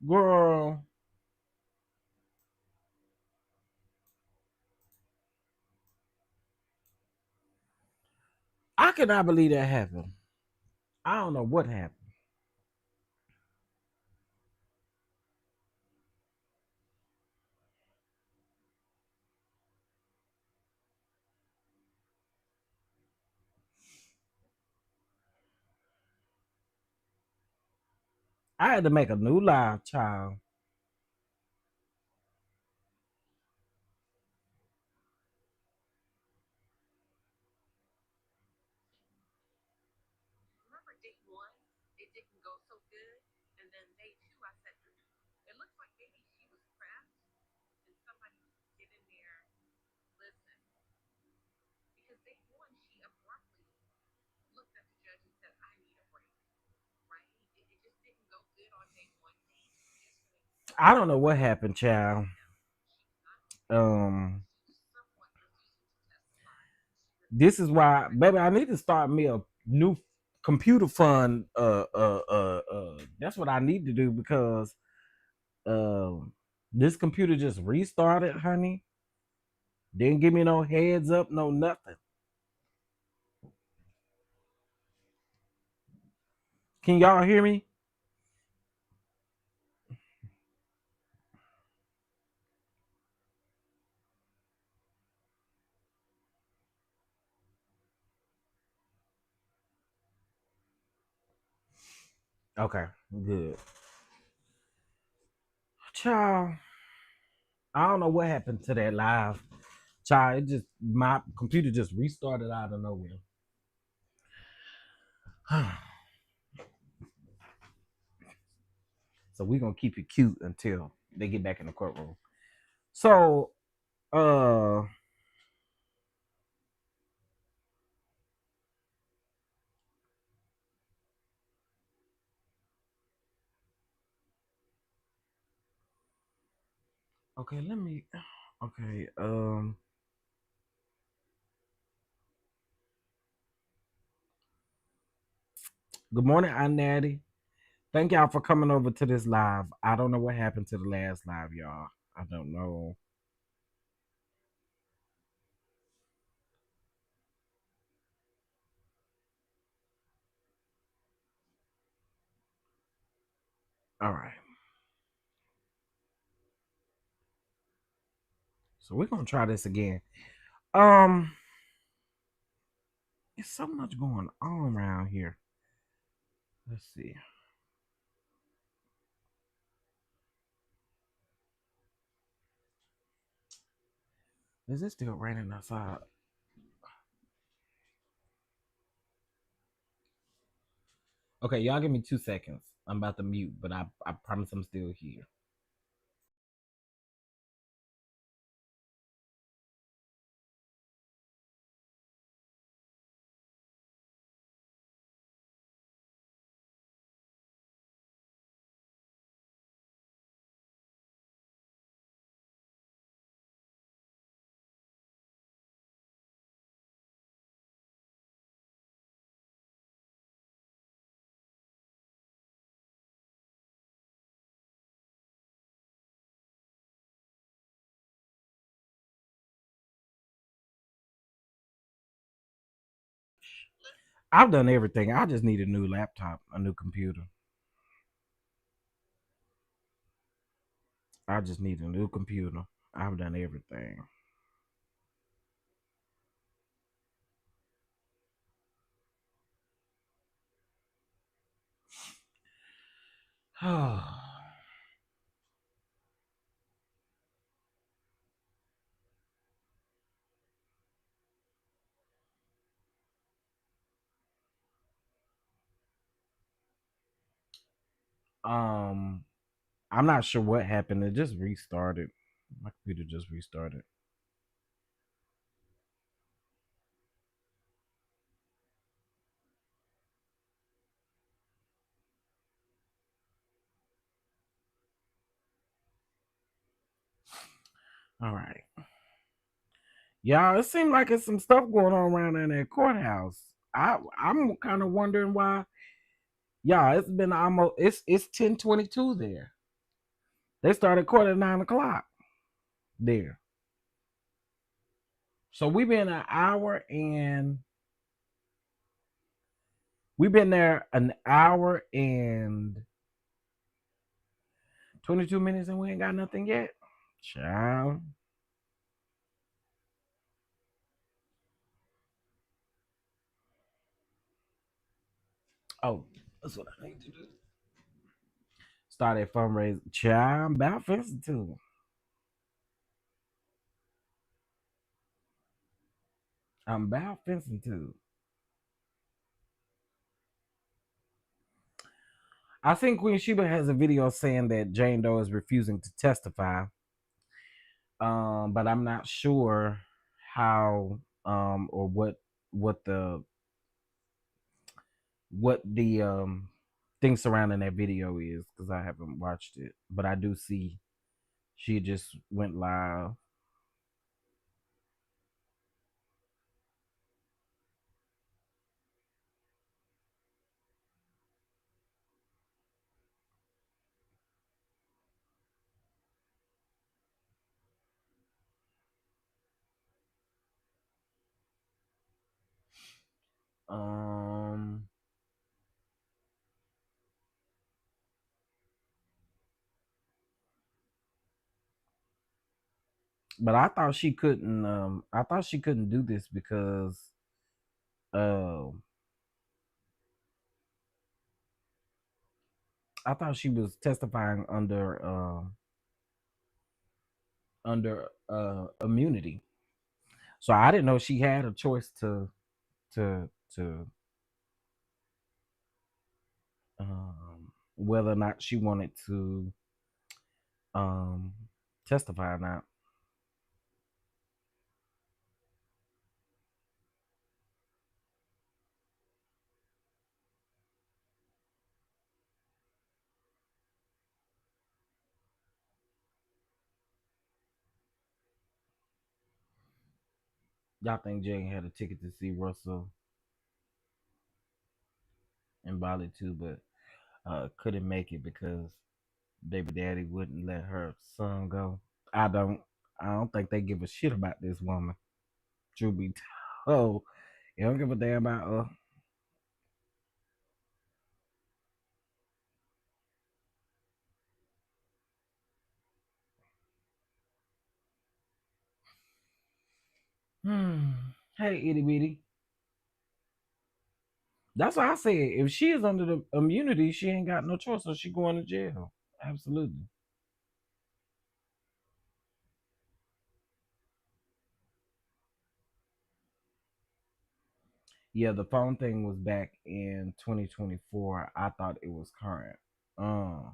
Girl, I cannot believe that happened. I don't know what happened. I had to make a new live, child. I don't know what happened, child. Um, this is why, baby, I need to start me a new computer fund. That's what I need to do because this computer just restarted, honey. Didn't give me no heads up, no nothing. Can y'all hear me? Okay, good. Child, I don't know what happened to that live. Child, it just my computer just restarted out of nowhere. So we're gonna keep it cute until they get back in the courtroom. So uh okay, let me okay. Good morning, Aunt Natty. Thank y'all for coming over to this live. I don't know what happened to the last live, y'all. I don't know. All right. So we're gonna try this again. Um, there's so much going on around here. Let's see. Is it still raining outside? Okay, y'all give me 2 seconds. I'm about to mute, but I promise I'm still here. I've done everything. I just need a new laptop, a new computer. I just need a new computer. I've done everything. um, I'm not sure what happened. It just restarted. My computer just restarted. All right. Y'all, it seems like it's some stuff going on around in that courthouse. I'm kind of wondering why. Yeah, it's been almost it's 10:22 there. They started court at 9 o'clock there. So we've been there an hour and 22 minutes and we ain't got nothing yet. Child. Oh, that's what I need to do. Start a fundraiser. Child, I'm about fencing too. I'm about fencing too. I think Queen Sheba has a video saying that Jane Doe is refusing to testify. But I'm not sure how or what the thing surrounding that video is because I haven't watched it. But I do see she just went live. Um, but I thought she couldn't. I thought she couldn't do this because uh, I thought she was testifying under immunity. So I didn't know she had a choice to whether or not she wanted to um testify or not. Y'all think Jane had a ticket to see Russell and Bali too, but couldn't make it because baby daddy wouldn't let her son go. I don't I don't think they give a shit about this woman. Truth be told, you don't give a damn about her. Hey, itty bitty. That's why I said if she is under the immunity, she ain't got no choice, so she going to jail. Absolutely. Yeah, the phone thing was back in 2024. I thought it was current. Uh,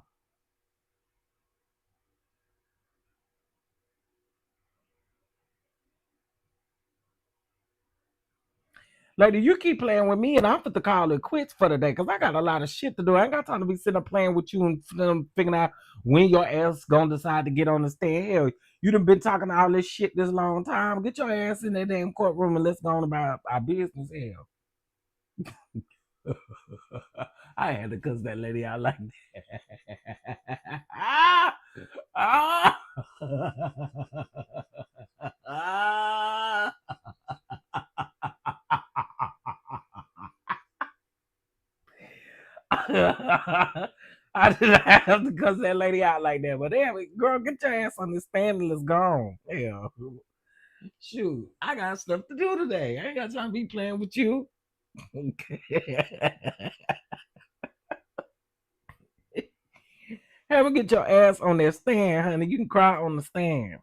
Lady, you keep playing with me, and I'm fit to call it quits for the day because I got a lot of shit to do. I ain't got time to be sitting up playing with you and figuring out when your ass gonna decide to get on the stand. Hell, you done been talking all this shit this long time. Get your ass in that damn courtroom and let's go on about our business. Hell. I had to cuss that lady out like that. Ah! Ah! Ah! I didn't have to cuss that lady out like that. But damn it, girl, get your ass on this stand and let's go on. Yeah. Shoot, I got stuff to do today. I ain't got time to be playing with you. Have a get your ass on that stand, honey. You can cry on the stand.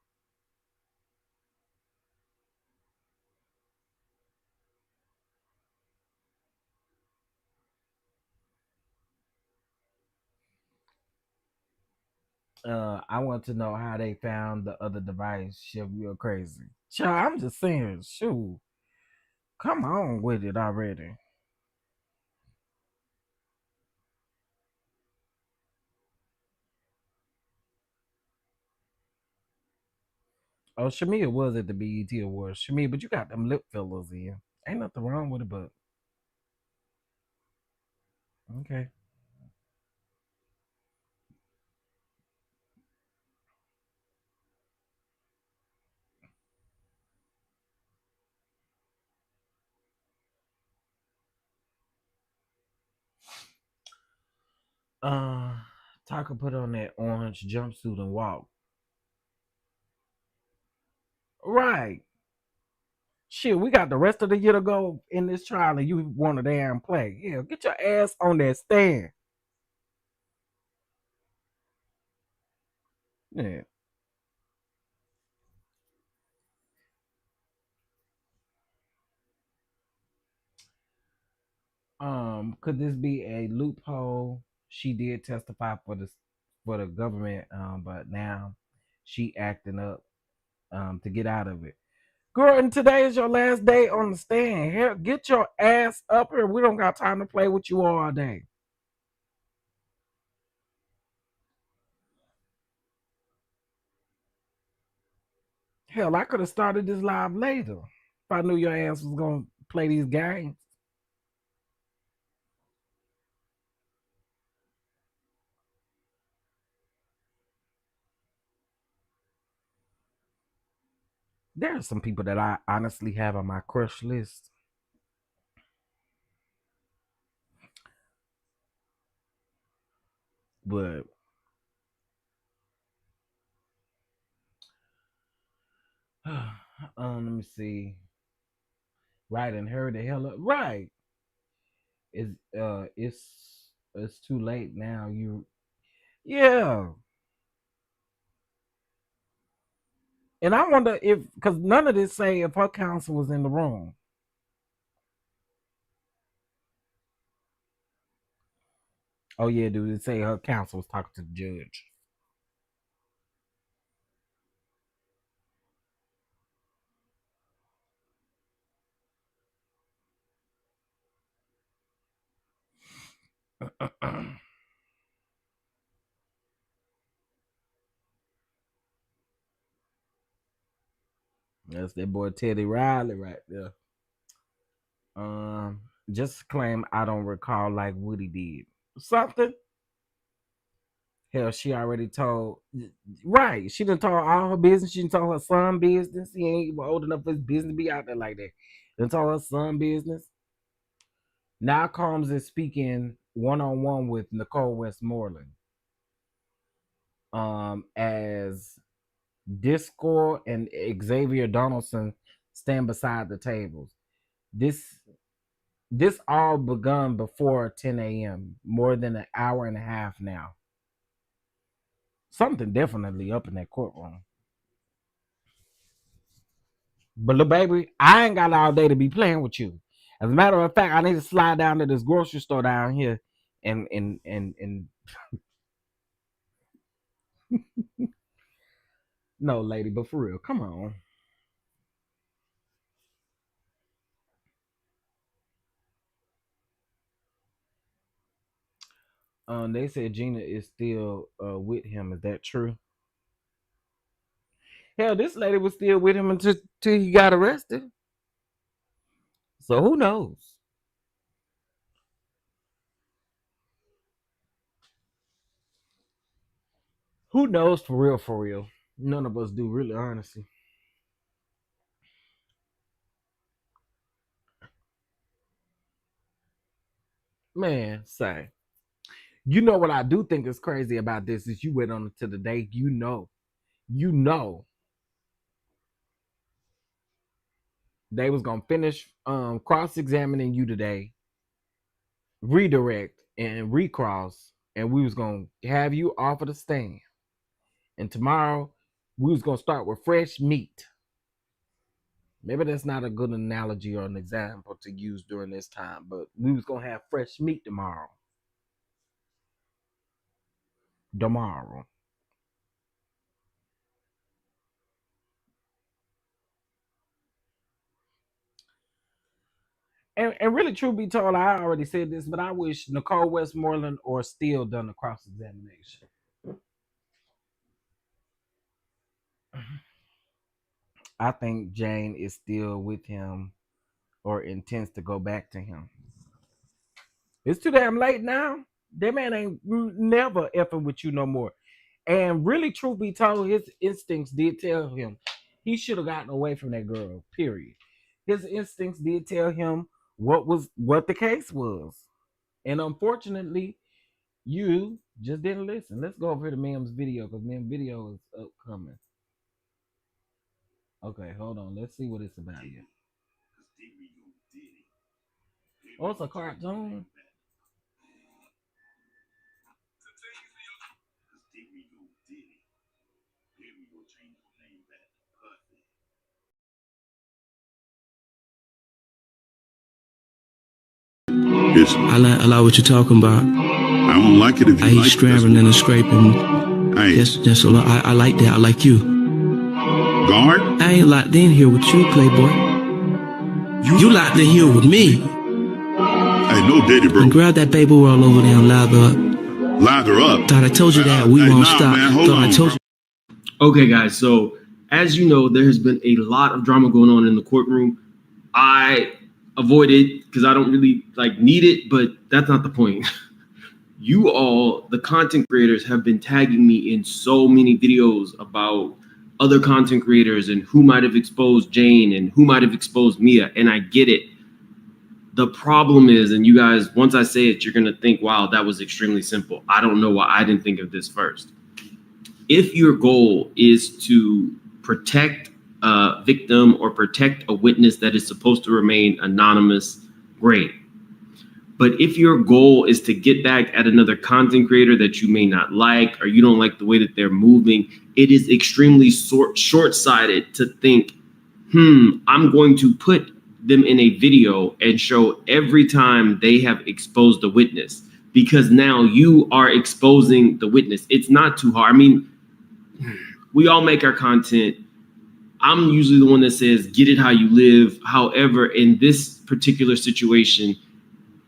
I want to know how they found the other device. Shit, you're crazy. Child, I'm just saying, shoot. Come on with it already. Oh, Shamia was at the BET Awards. Shamia, but you got them lip fillers in. Ain't nothing wrong with it, but okay. Uh, Taka put on that orange jumpsuit and walk. Right. Shit, we got the rest of the year to go in this trial, and you want to damn play. Yeah, get your ass on that stand. Yeah. Could this be a loophole? She did testify for the government, but now she acting up to get out of it. Girl, and today is your last day on the stand. Hell, get your ass up here. We don't got time to play with you all day. Hell, I could have started this live later if I knew your ass was gonna play these games. There are some people that I honestly have on my crush list, but let me see. Right, and hurry the hell up. Right, it's too late now. Yeah, and I wonder if because none of this say if her counsel was in the room. Oh yeah, dude, it say her counsel was talking to the judge. That's that boy Teddy Riley right there. Um, just claim I don't recall like Woody did. Something. Hell, she already told. Right, she done told all her business. She done told her son business. He ain't even old enough for his business to be out there like that. Done told her son business. Now Combs is speaking one on one with Nicole Westmoreland. As Discord and Xavier Donaldson stand beside the tables. This this all begun before 10 a.m. More than an hour and a half now. Something definitely up in that courtroom. But little baby, I ain't got all day to be playing with you. As a matter of fact, I need to slide down to this grocery store down here and no, lady, but for real, come on. They said Gina is still with him. Is that true? Hell, this lady was still with him until he got arrested. So who knows? Who knows for real? For real, none of us do. Really, honestly, man. Say, you know what I do think is crazy about this is you went on to the day. You know, they was gonna finish cross examining you today, redirect and recross, and we was gonna have you off of the stand. And tomorrow we was gonna start with fresh meat. Maybe that's not a good analogy or an example to use during this time, but we was gonna have fresh meat tomorrow. Tomorrow. And really, truth be told, I already said this, but I wish Nicole Westmoreland or Steele done the cross examination. I think Jane is still with him or intends to go back to him. It's too damn late now. That man ain't never effing with you no more. And really, truth be told, his instincts did tell him he should have gotten away from that girl. Period. His instincts did tell him what the case was, and unfortunately, You just didn't listen. Let's go over to Mim's video because Mim's video is upcoming. Okay, hold on. Let's see what it's about here. Oh, it's a cartoon. I like what you're talking about. I don't like it if you I hate like scrambling and scraping. Hey, That's a lot. I like that. I like you. guard? I ain't locked in here with you, Playboy. You locked in here with me. Hey, no daddy, bro. And grab that baby roll over there and lather up. Lather up. Thought I told you that. We won't stop. Man, hold Thought on, I told you. Okay, guys. So, as you know, there has been a lot of drama going on in the courtroom. I avoid it because I don't really need it, but that's not the point. You all, the content creators, have been tagging me in so many videos about other content creators and who might have exposed Jane and who might have exposed Mia, and I get it. The problem is, and you guys, once I say it, you're going to think, wow, that was extremely simple. I don't know why I didn't think of this first. If your goal is to protect a victim or protect a witness that is supposed to remain anonymous, great. But if your goal is to get back at another content creator that you may not like, or you don't like the way that they're moving, it is extremely short-sighted to think, I'm going to put them in a video and show every time they have exposed a witness, because now you are exposing the witness. It's not too hard. I mean, we all make our content. I'm usually the one that says, get it how you live. However, in this particular situation,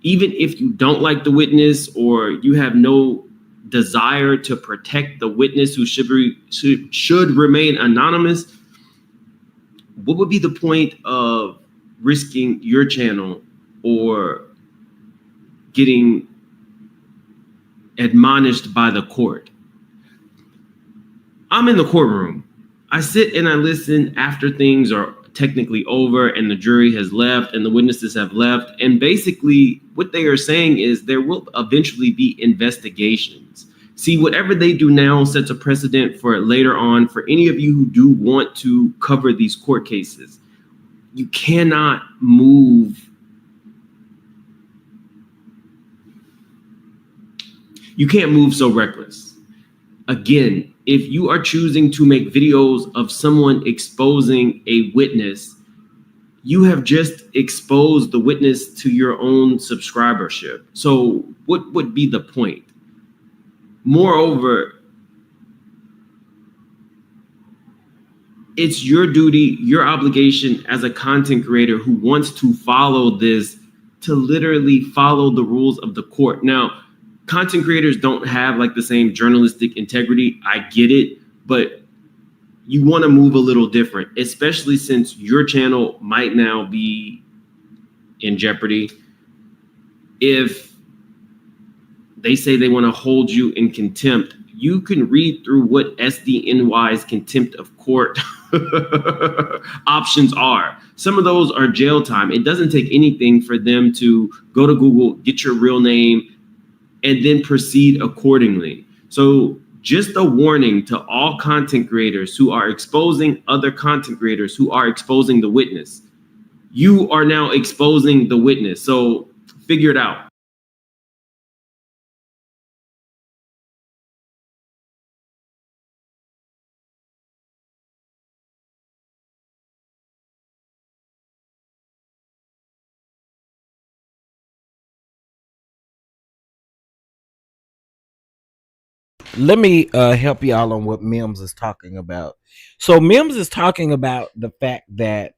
even if you don't like the witness or you have no desire to protect the witness who should remain anonymous, what would be the point of risking your channel or getting admonished by the court? I'm in the courtroom. I sit and I listen after things are technically over and the jury has left and the witnesses have left. And basically what they are saying is there will eventually be investigations. See, whatever they do now sets a precedent for later on for any of you who do want to cover these court cases. You cannot move. You can't move so reckless. Again, if you are choosing to make videos of someone exposing a witness, you have just exposed the witness to your own subscribership. So what would be the point? Moreover, it's your duty, your obligation as a content creator who wants to follow this, to literally follow the rules of the court. Now, content creators don't have the same journalistic integrity. I get it, but you want to move a little different, especially since your channel might now be in jeopardy. If they say they want to hold you in contempt, you can read through what SDNY's contempt of court options are. Some of those are jail time. It doesn't take anything for them to go to Google, get your real name, and then proceed accordingly. So just a warning to all content creators who are exposing other content creators who are exposing the witness. You are now exposing the witness. So figure it out. Let me help y'all on what Mims is talking about. So Mims is talking about the fact that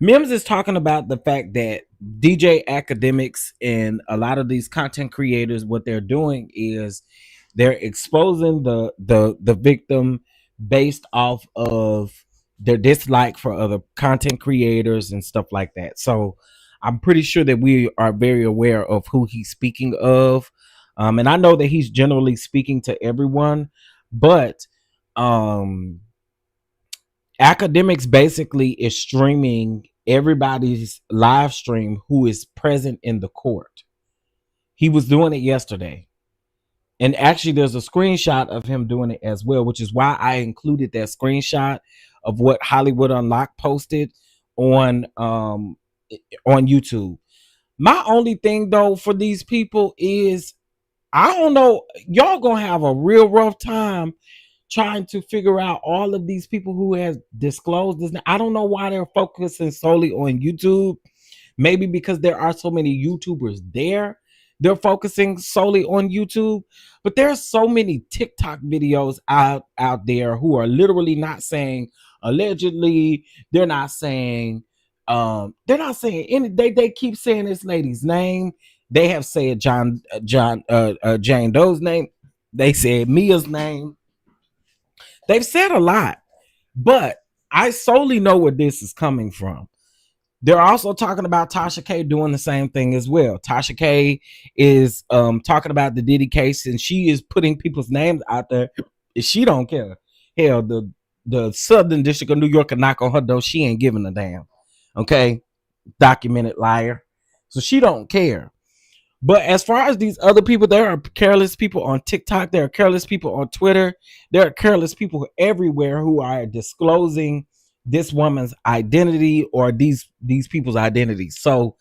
Mims is talking about the fact that DJ academics and a lot of these content creators, what they're doing is they're exposing the victim based off of their dislike for other content creators and stuff like that. So I'm pretty sure that we are very aware of who he's speaking of. And I know that he's generally speaking to everyone, but Academics basically is streaming everybody's live stream who is present in the court. He was doing it yesterday. And actually, there's a screenshot of him doing it as well, which is why I included that screenshot of what Hollywood Unlocked posted on YouTube. My only thing though for these people is I don't know, y'all gonna have a real rough time trying to figure out all of these people who has disclosed this. I don't know why they're focusing solely on YouTube. Maybe because there are so many YouTubers there, they're focusing solely on YouTube. But there's so many TikTok videos out there who are literally not saying allegedly. They're not saying any. They keep saying this lady's name. They have said Jane Doe's name. They said Mia's name. They've said a lot, but I solely know where this is coming from. They're also talking about Tasha K doing the same thing as well. Tasha K is talking about the Diddy case, and she is putting people's names out there. She don't care. Hell, the Southern District of New York can knock on her door. She ain't giving a damn. Okay, documented liar. So she don't care. But as far as these other people, there are careless people on TikTok. There are careless people on Twitter. There are careless people everywhere who are disclosing this woman's identity or these people's identities. So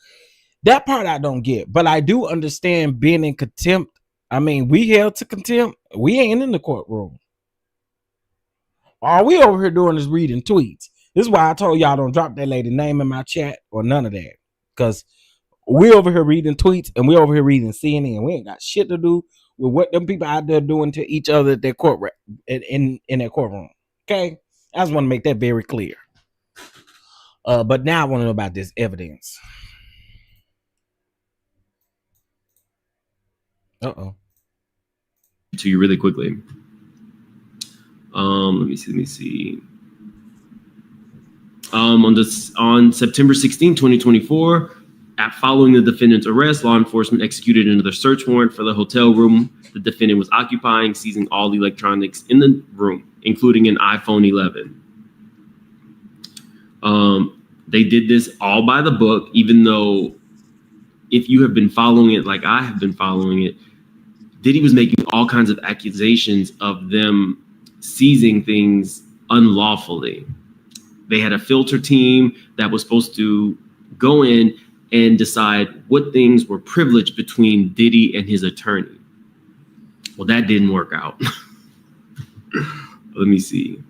that part I don't get. But I do understand being in contempt. I mean, we held to contempt. We ain't in the courtroom. All we over here doing is reading tweets. This is why I told y'all don't drop that lady name in my chat or none of that. Because we over here reading tweets and we over here reading CNN. We ain't got shit to do with what them people out there doing to each other at their court in their courtroom. Okay, I just want to make that very clear. But now I want to know about this evidence. To you really quickly. Let me see. On September 16, 2024. Following the defendant's arrest, law enforcement executed another search warrant for the hotel room the defendant was occupying, seizing all electronics in the room, including an iPhone 11. They did this all by the book, even though if you have been following it like I have been following it, Diddy was making all kinds of accusations of them seizing things unlawfully. They had a filter team that was supposed to go in and decide what things were privileged between Diddy and his attorney. Well, that didn't work out. Let me see.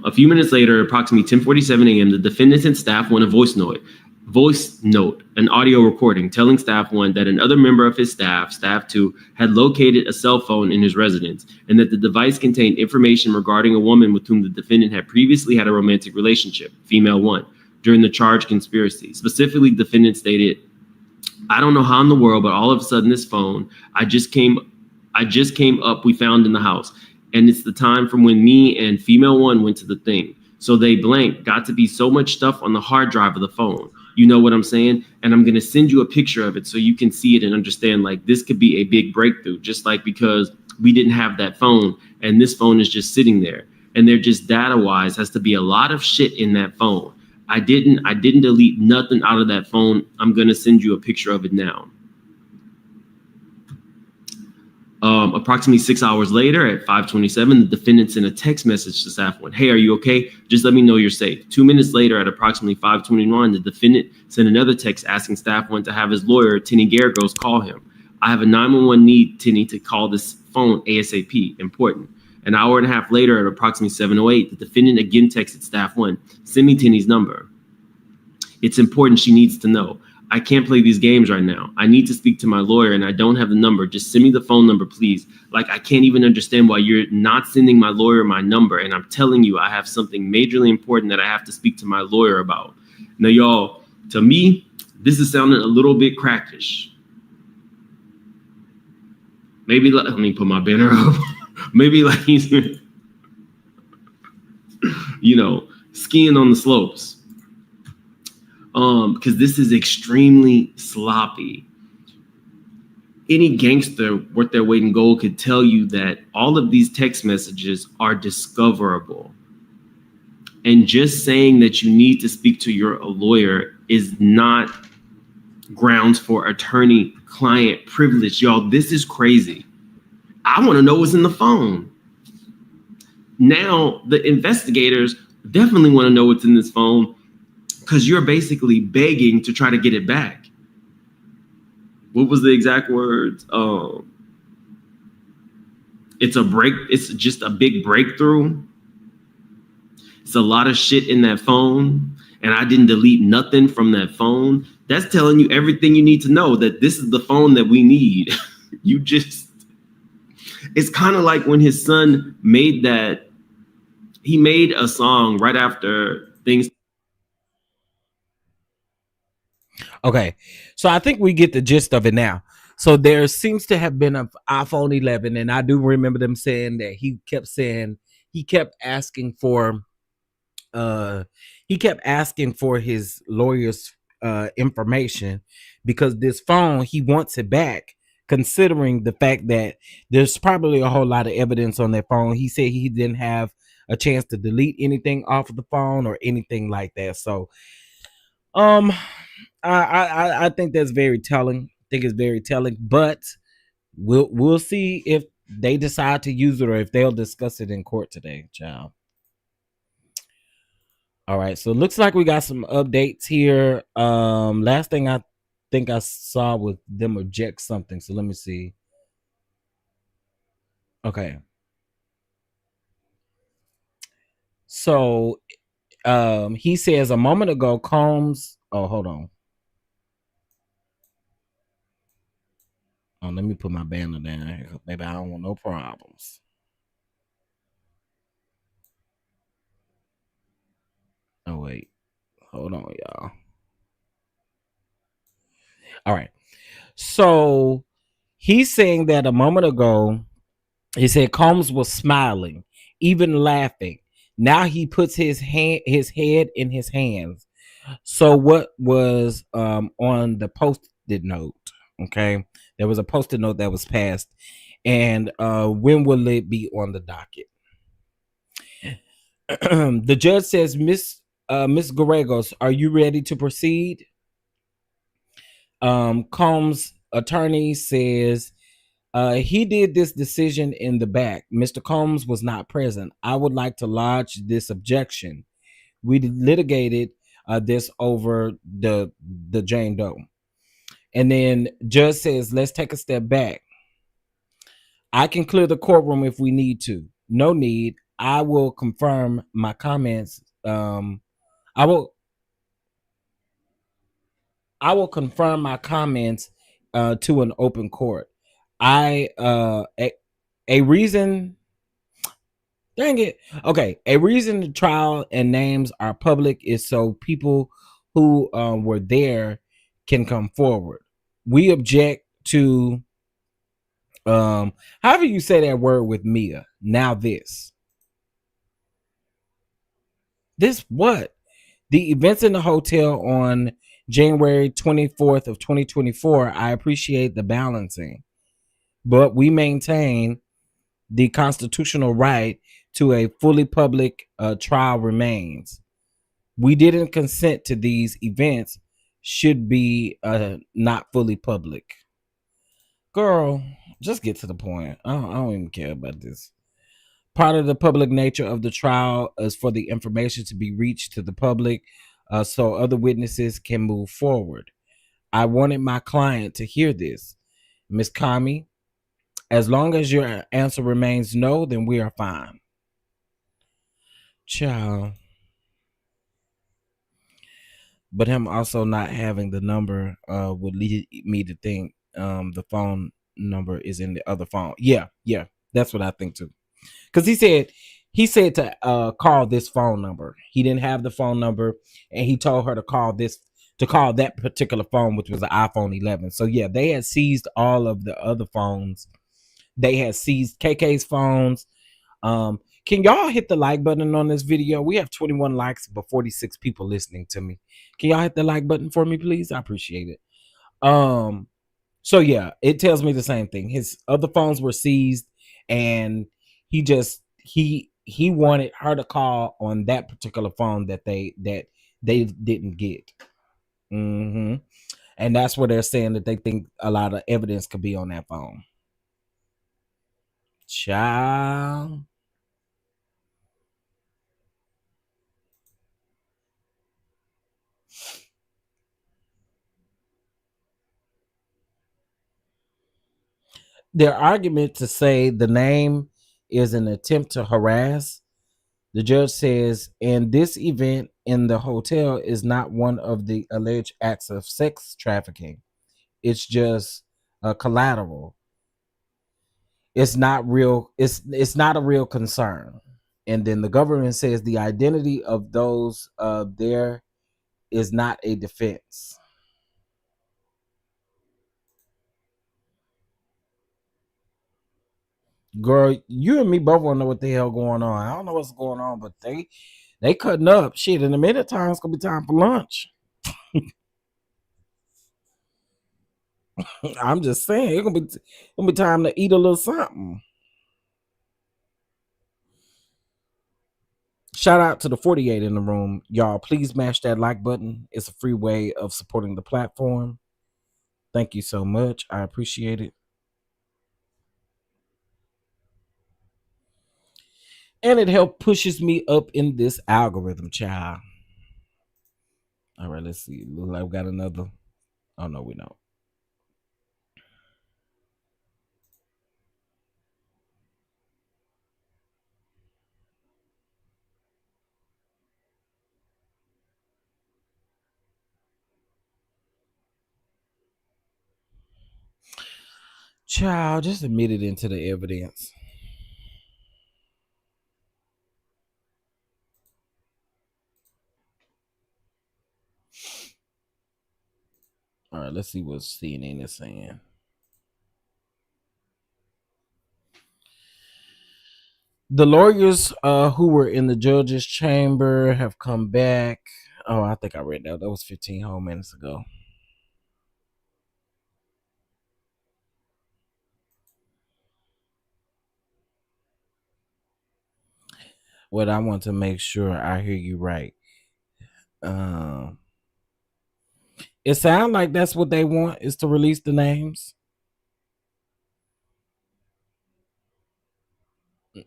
A few minutes later, approximately 10:47 a.m., the defendants and staff won a voice note, an audio recording telling staff one that another member of his staff two, had located a cell phone in his residence and that the device contained information regarding a woman with whom the defendant had previously had a romantic relationship, female one, during the charged conspiracy. Specifically, the defendant stated, "I don't know how in the world, but all of a sudden this phone I just came up we found in the house. And it's the time from when me and female one went to the thing. So they got to be so much stuff on the hard drive of the phone. You know what I'm saying? And I'm going to send you a picture of it so you can see it and understand, like, this could be a big breakthrough, just like because we didn't have that phone and this phone is just sitting there. And they're just data wise has to be a lot of shit in that phone. I didn't delete nothing out of that phone. I'm going to send you a picture of it now." Approximately 6 hours later at 5:27, the defendant sent a text message to staff one. "Hey, are you okay? Just let me know you're safe." 2 minutes later at approximately 5:21, the defendant sent another text asking staff one to have his lawyer, Tinny Garagos, call him. "I have a 911 need, Tinny, to call this phone ASAP. Important." An hour and a half later at approximately 7:08, the defendant again texted staff one, "Send me Tinny's number. It's important. She needs to know. I can't play these games right now. I need to speak to my lawyer and I don't have the number. Just send me the phone number, please. Like, I can't even understand why you're not sending my lawyer my number. And I'm telling you, I have something majorly important that I have to speak to my lawyer about." Now, y'all, to me, this is sounding a little bit crackish. Maybe, let me put my banner up. Maybe like he's, skiing on the slopes. Because this is extremely sloppy. any gangster worth their weight in gold could tell you that all of these text messages are discoverable. And just saying that you need to speak to your lawyer is not grounds for attorney-client privilege. Y'all, this is crazy. I want to know what's in the phone. Now, the investigators definitely want to know what's in this phone because you're basically begging to try to get it back. What was the exact words? It's just a big breakthrough. It's a lot of shit in that phone, and I didn't delete nothing from that phone. That's telling you everything you need to know, that this is the phone that we need. It's kind of like when his son made he made a song right after things. Okay, so I think we get the gist of it now. So there seems to have been an iPhone 11, and I do remember them saying that he kept asking for his lawyer's information because this phone, he wants it back, considering the fact that there's probably a whole lot of evidence on that phone. He said he didn't have a chance to delete anything off of the phone or anything like that. So I think that's very telling. I think it's very telling, but we'll see if they decide to use it or if they'll discuss it in court today, child. All right, so it looks like we got some updates here. Last thing I think I saw was them reject something. So let me see. Okay. So he says a moment ago, Combs. Oh, hold on. Oh, let me put my banner down here. Maybe I don't want no problems. Oh, wait. Hold on, y'all. All right. So he's saying that a moment ago, he said Combs was smiling, even laughing. Now he puts his head in his hands. So what was on the post-it note? Okay, there was a post-it note that was passed, and when will it be on the docket? The judge says, Miss Gallegos, are you ready to proceed? Combs' attorney says he did this decision in the back. Mr. Combs was not present. I would like to lodge this objection. We litigated this over the Jane Doe. And then judge says, let's take a step back. I can clear the courtroom if we need to. No need. I will confirm my comments. I will confirm my comments to an open court. A reason. Dang it. Okay. A reason the trial and names are public is so people who were there can come forward. We object to however you say that word with Mia. Now this what? The events in the hotel on January 24th of 2024. I appreciate the balancing, but we maintain the constitutional right to a fully public trial remains. We didn't consent to these events should be not fully public. Girl, just get to the point. I don't even care about this. Part of the public nature of the trial is for the information to be reached to the public so other witnesses can move forward. I wanted my client to hear this. Ms. Kami, as long as your answer remains no, then we are fine. Child. But him also not having the number would lead me to think the phone number is in the other phone. Yeah, that's what I think too. Because he said to call this phone number. He didn't have the phone number, and he told her to call that particular phone, which was an iPhone 11. So yeah, they had seized all of the other phones. They had seized KK's phones. Can y'all hit the like button on this video? We have 21 likes, but 46 people listening to me. Can y'all hit the like button for me, please? I appreciate it. So yeah, it tells me the same thing. His other phones were seized, and he wanted her to call on that particular phone that they didn't get. Hmm. And that's where they're saying that they think a lot of evidence could be on that phone. Child. Their argument to say the name is an attempt to harass. The judge says, and this event in the hotel is not one of the alleged acts of sex trafficking. It's just collateral. It's not real. It's not a real concern. And then the government says the identity of those there is not a defense. Girl, you and me both want to know what the hell going on. I don't know what's going on, but they cutting up. Shit, in a minute time, it's gonna be time for lunch. I'm just saying, it's gonna be time to eat a little something. Shout out to the 48 in the room. Y'all, please smash that like button. It's a free way of supporting the platform. Thank you so much. I appreciate it. And it helps pushes me up in this algorithm, child. All right, let's see. Look like we got another. Oh no, we don't. Child, just admit it into the evidence. All right, let's see what CNN is saying. The lawyers who were in the judge's chamber have come back. Oh, I think I read that. That was 15 whole minutes ago. What I want to make sure I hear you right. It sounds like that's what they want, is to release the names.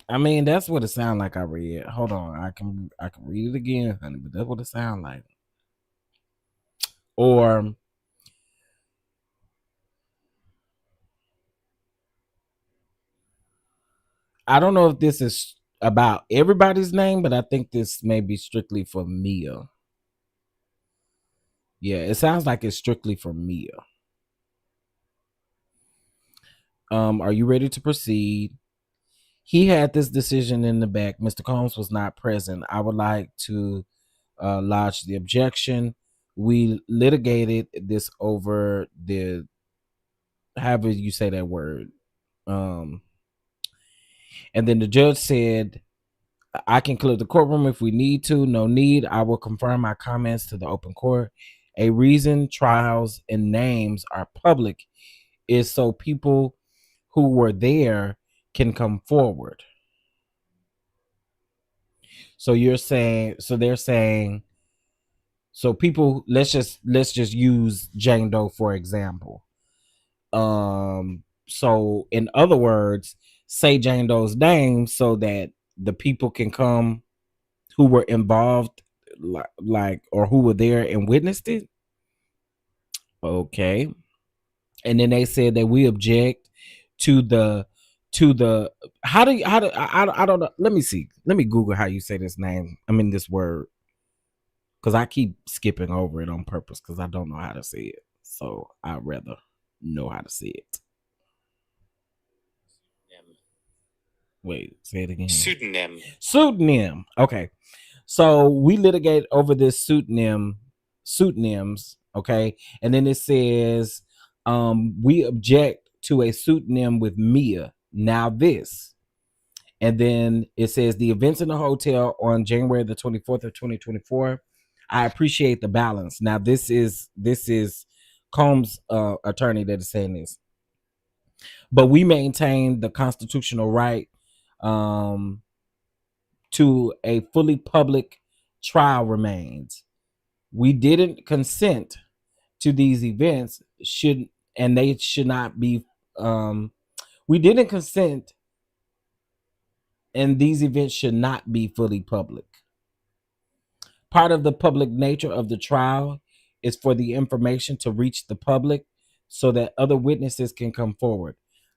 I mean, that's what it sounds like. I read. Hold on, I can read it again, honey. But that's what it sounds like. Or I don't know if this is about everybody's name, but I think this may be strictly for Mia. Yeah, it sounds like it's strictly for Mia. Are you ready to proceed? He had this decision in the back. Mr. Combs was not present. I would like to lodge the objection. We litigated this over the, however you say that word. And then the judge said, I can clear the courtroom if we need to. No need. I will confirm my comments to the open court. A reason trials and names are public is so people who were there can come forward. So you're saying, so they're saying, so people, let's just use Jane Doe for example. So in other words, say Jane Doe's name so that the people can come who were involved, like or who were there and witnessed it. Okay. And then they said that we object to the how do I don't know. Let me see. Let me Google how you say this name. I mean this word. Because I keep skipping over it on purpose because I don't know how to say it. So I'd rather know how to say it. Wait, say it again. Pseudonym. Pseudonym. Okay. So we litigate over this pseudonym, pseudonyms. Okay. And then it says, we object to a pseudonym with Mia. Now this. And then it says the events in the hotel on January the 24th of 2024. I appreciate the balance. Now this is Combs' attorney that is saying this. But we maintain the constitutional right to a fully public trial remains. We didn't consent to these events they should not be we didn't consent and these events should not be fully public. Part of the public nature of the trial is for the information to reach the public so that other witnesses can come forward.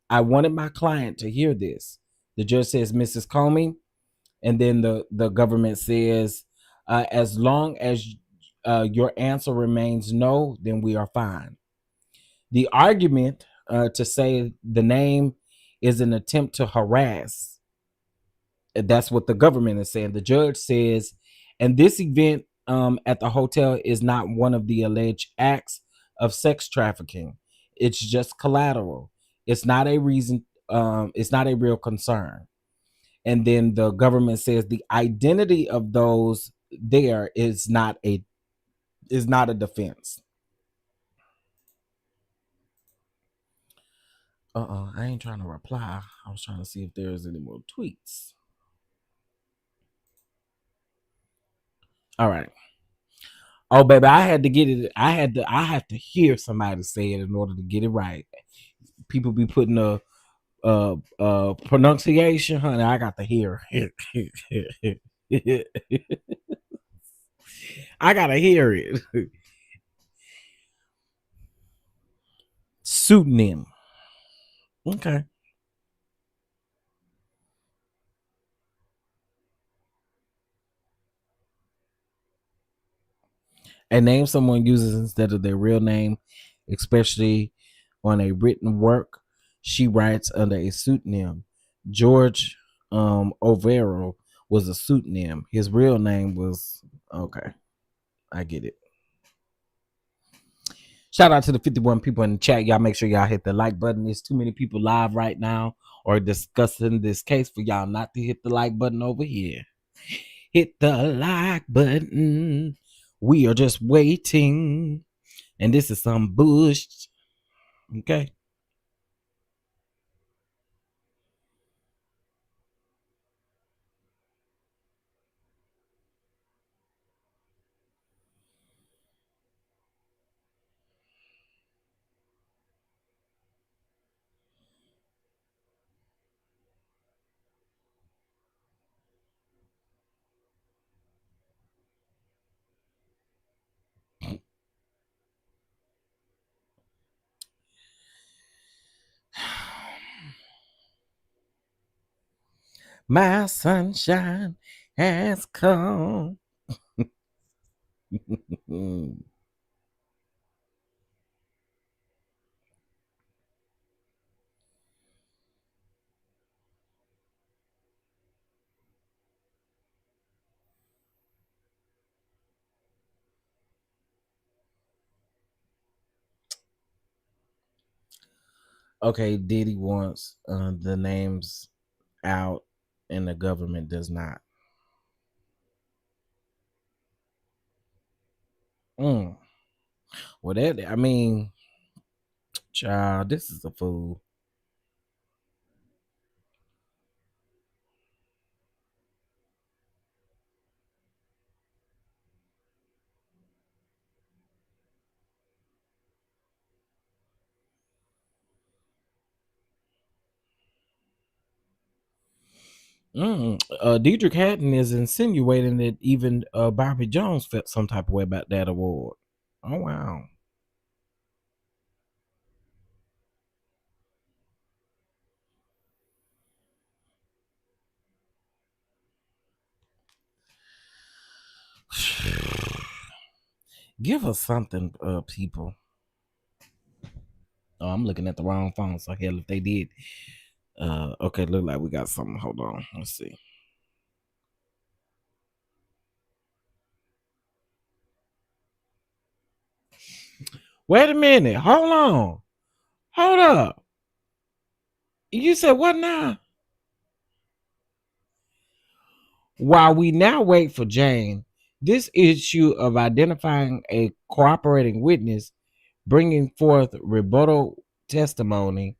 I wanted my client to hear this. The judge says, Mrs. Comey, and then the government says, as long as your answer remains no, then we are fine. The argument to say the name is an attempt to harass, that's what the government is saying. The judge says, and this event at the hotel is not one of the alleged acts of sex trafficking. It's just collateral. It's not a reason. It's not a real concern. And then the government says the identity of those there is not a defense. I ain't trying to reply. I was trying to see if there's any more tweets. All right. Oh, baby, I had to get it. I have to hear somebody say it in order to get it right. People be putting a pronunciation, honey. I got to hear. I gotta hear it. Pseudonym. Okay. A name someone uses instead of their real name, especially on a written work, she writes under a pseudonym. George Overo was a pseudonym. His real name was okay. I get it. Shout out to the 51 people in the chat. Y'all make sure y'all hit the like button. There's too many people live right now or discussing this case for y'all not to hit the like button over here. Hit the like button. We are just waiting. And this is some bush. Okay. My sunshine has come. Okay, Diddy wants the names out and the government does not. Well, that, I mean, child, this is a fool. Diedrich Haddon is insinuating that even Bobby Jones felt some type of way about that award. Oh, wow. Give us something, people. Oh, I'm looking at the wrong phone. So hell, if they did, okay, look like we got something. Hold on, let's see. Wait a minute. Hold up. You said what now? While we now wait for Jane, this issue of identifying a cooperating witness bringing forth rebuttal testimony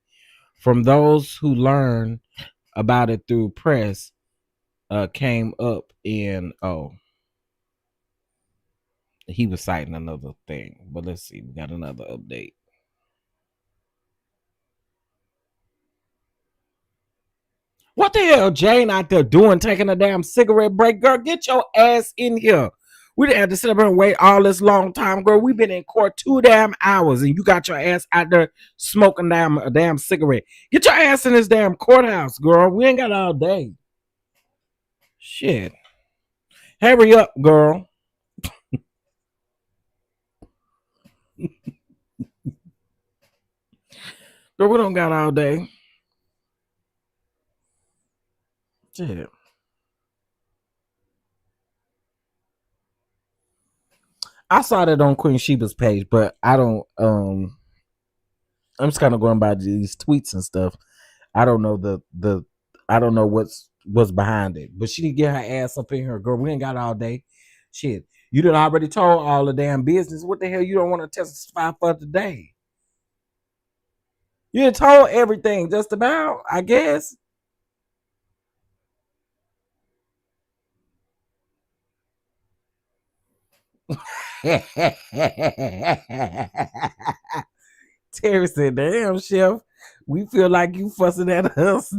from those who learned about it through press came up in he was citing another thing, but let's see, we got another update. What the hell Jane out there doing, taking a damn cigarette break? Girl, get your ass in here. We didn't have to sit up and wait all this long time, girl. We've been in court 2 damn hours and you got your ass out there smoking a damn cigarette. Get your ass in this damn courthouse, girl. We ain't got all day. Shit. Hurry up, girl. Girl, we don't got all day. Shit. I saw that on Queen Sheba's page, but I don't I'm just kind of going by these tweets and stuff. I don't know I don't know what's behind it. But she didn't get her ass up in here, girl. We ain't got all day. Shit. You done already told all the damn business. What the hell you don't want to testify for today? You done told everything just about, I guess. Terry said, damn, Chef, we feel like you fussing at us.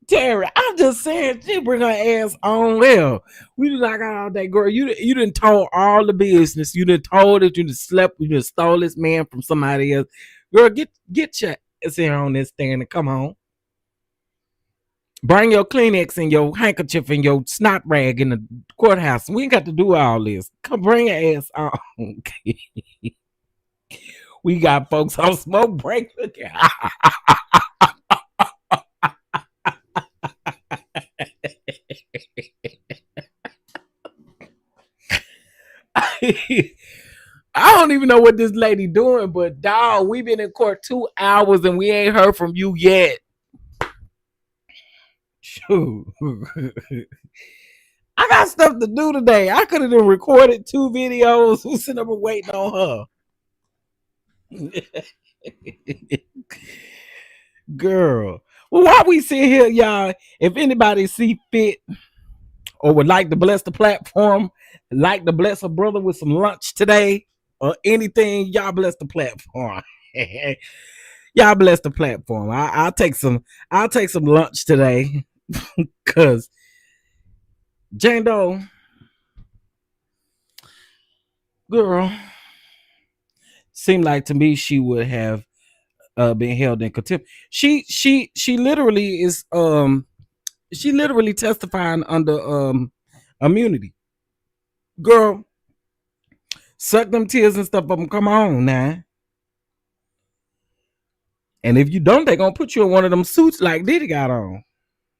Terry, I'm just saying, she bring her ass on there. We do not got all that, girl. You done told all the business. You done told that you done slept, you done stole this man from somebody else. Girl, get your ass here on this stand and come on. Bring your Kleenex and your handkerchief and your snot rag in the courthouse. We ain't got to do all this. Come bring your ass on. We got folks on smoke break. I don't even know what this lady doing, but dog, we been in court 2 hours and we ain't heard from you yet. Shoot. I got stuff to do today. I could have recorded 2 videos. Who's sitting up and waiting on her? Girl. Well, while we sit here, y'all, if anybody see fit or would like to bless the platform, like to bless a brother with some lunch today or anything, y'all bless the platform. Y'all bless the platform. I'll take some lunch today. Cause Jane Doe, girl, seemed like to me she would have been held in contempt. She literally is she literally testifying under immunity. Girl, suck them tears and stuff up and come on now. And if you don't, they're gonna put you in one of them suits like Diddy got on.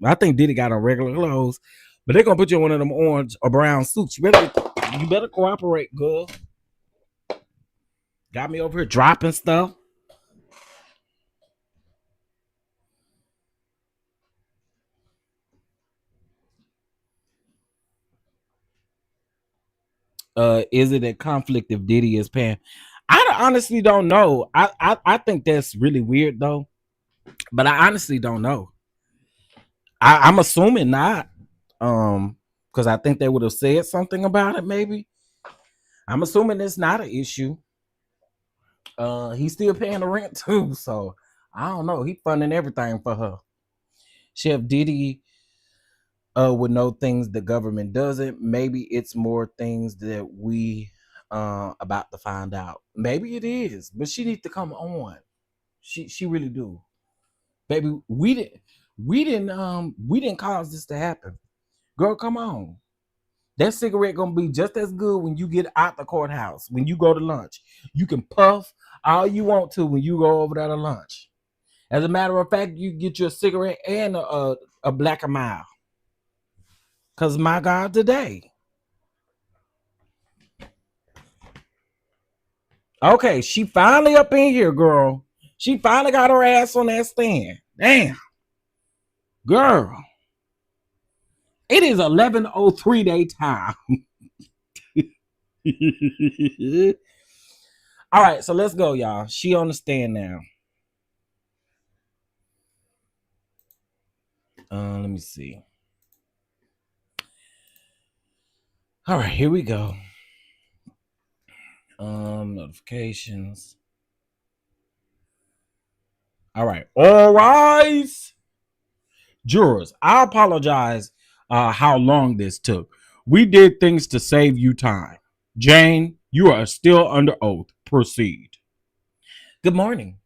I think Diddy got on regular clothes, but they're gonna put you in one of them orange or brown suits. You better cooperate, girl. Got me over here dropping stuff. Is it a conflict if Diddy is paying? I honestly don't know. I think that's really weird though, but I honestly don't know. I'm assuming not, because I think they would have said something about it. Maybe I'm assuming it's not an issue. He's still paying the rent too, so I don't know. He funding everything for her. Chef Diddy would know things the government doesn't. Maybe it's more things that we about to find out. Maybe it is, but she needs to come on. She really do. Baby, we didn't cause this to happen. Girl, come on. That cigarette gonna be just as good when you get out the courthouse, when you go to lunch. You can puff all you want to when you go over there to lunch. As a matter of fact, you get you a cigarette and a Black and Mild. Cause my God, today. Okay, she finally up in here, girl. She finally got her ass on that stand. Damn. Girl. It is 11:03 daytime. All right, so let's go, y'all. She on the stand now. Let me see. All right, here we go. Notifications. All right. All rise. Jurors, I apologize how long this took. We did things to save you time. Jane, you are still under oath. Proceed. Good morning.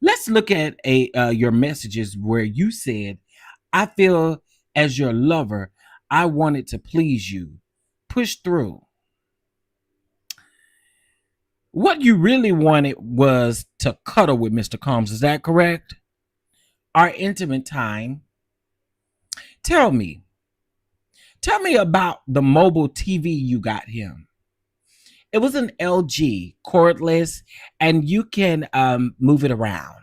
Let's look at your messages where you said, I feel as your lover, I wanted to please you. Push through. What you really wanted was to cuddle with Mr. Combs. Is that correct? Our intimate time. Tell me about the mobile TV you got him. It was an LG, cordless, and you can move it around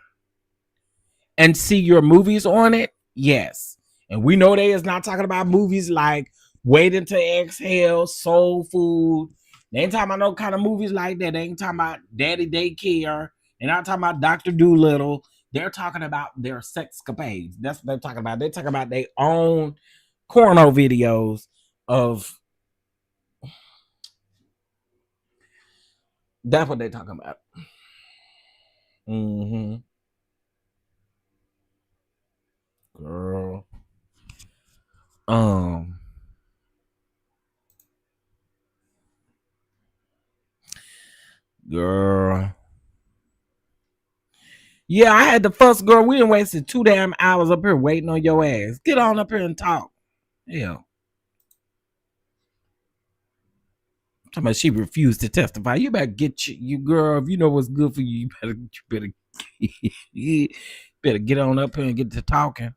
and see your movies on it. Yes. And we know they is not talking about movies like Waiting to Exhale, Soul Food. They ain't talking about no kind of movies like that. They ain't talking about Daddy Daycare. They're not talking about Dr. Doolittle. They're talking about their sexcapades. That's what they're talking about. They're talking about their own porno videos of. That's what they're talking about. Mm-hmm. Girl. Girl. Yeah, I had the first girl. We done wasted 2 damn hours up here waiting on your ass. Get on up here and talk. Yeah. Talking about she refused to testify. You better get you girl. If you know what's good for you, you better get on up here and get to talking.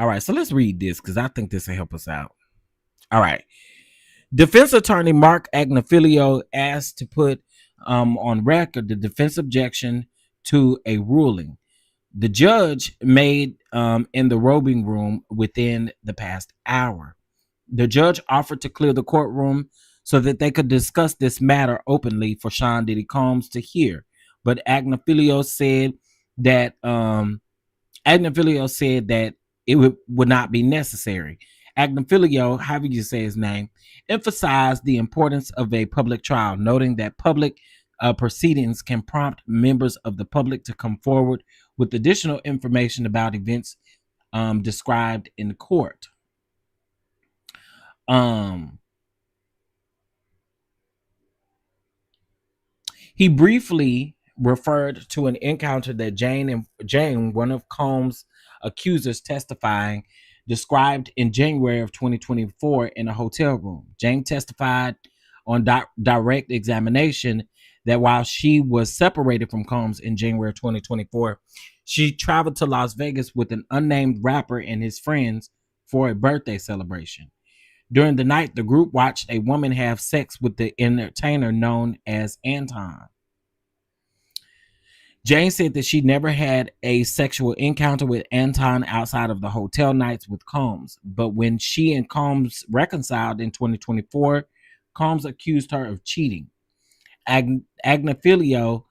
All right, so let's read this because I think this will help us out. All right. Defense attorney Mark Agnifilio asked to put on record the defense objection to a ruling the judge made in the robing room within the past hour. The judge offered to clear the courtroom so that they could discuss this matter openly for Sean Diddy Combs to hear. But Agnifilio said that it would not be necessary. Agnifilio, however you say his name, emphasized the importance of a public trial, noting that public proceedings can prompt members of the public to come forward with additional information about events described in court. He briefly referred to an encounter that Jane, one of Combs' accusers testifying, described in January of 2024 in a hotel room. Jane testified on direct examination that while she was separated from Combs in January of 2024, she traveled to Las Vegas with an unnamed rapper and his friends for a birthday celebration. During the night, the group watched a woman have sex with the entertainer known as Anton. Jane said that she never had a sexual encounter with Anton outside of the hotel nights with Combs. But when she and Combs reconciled in 2024, Combs accused her of cheating. Agnifilio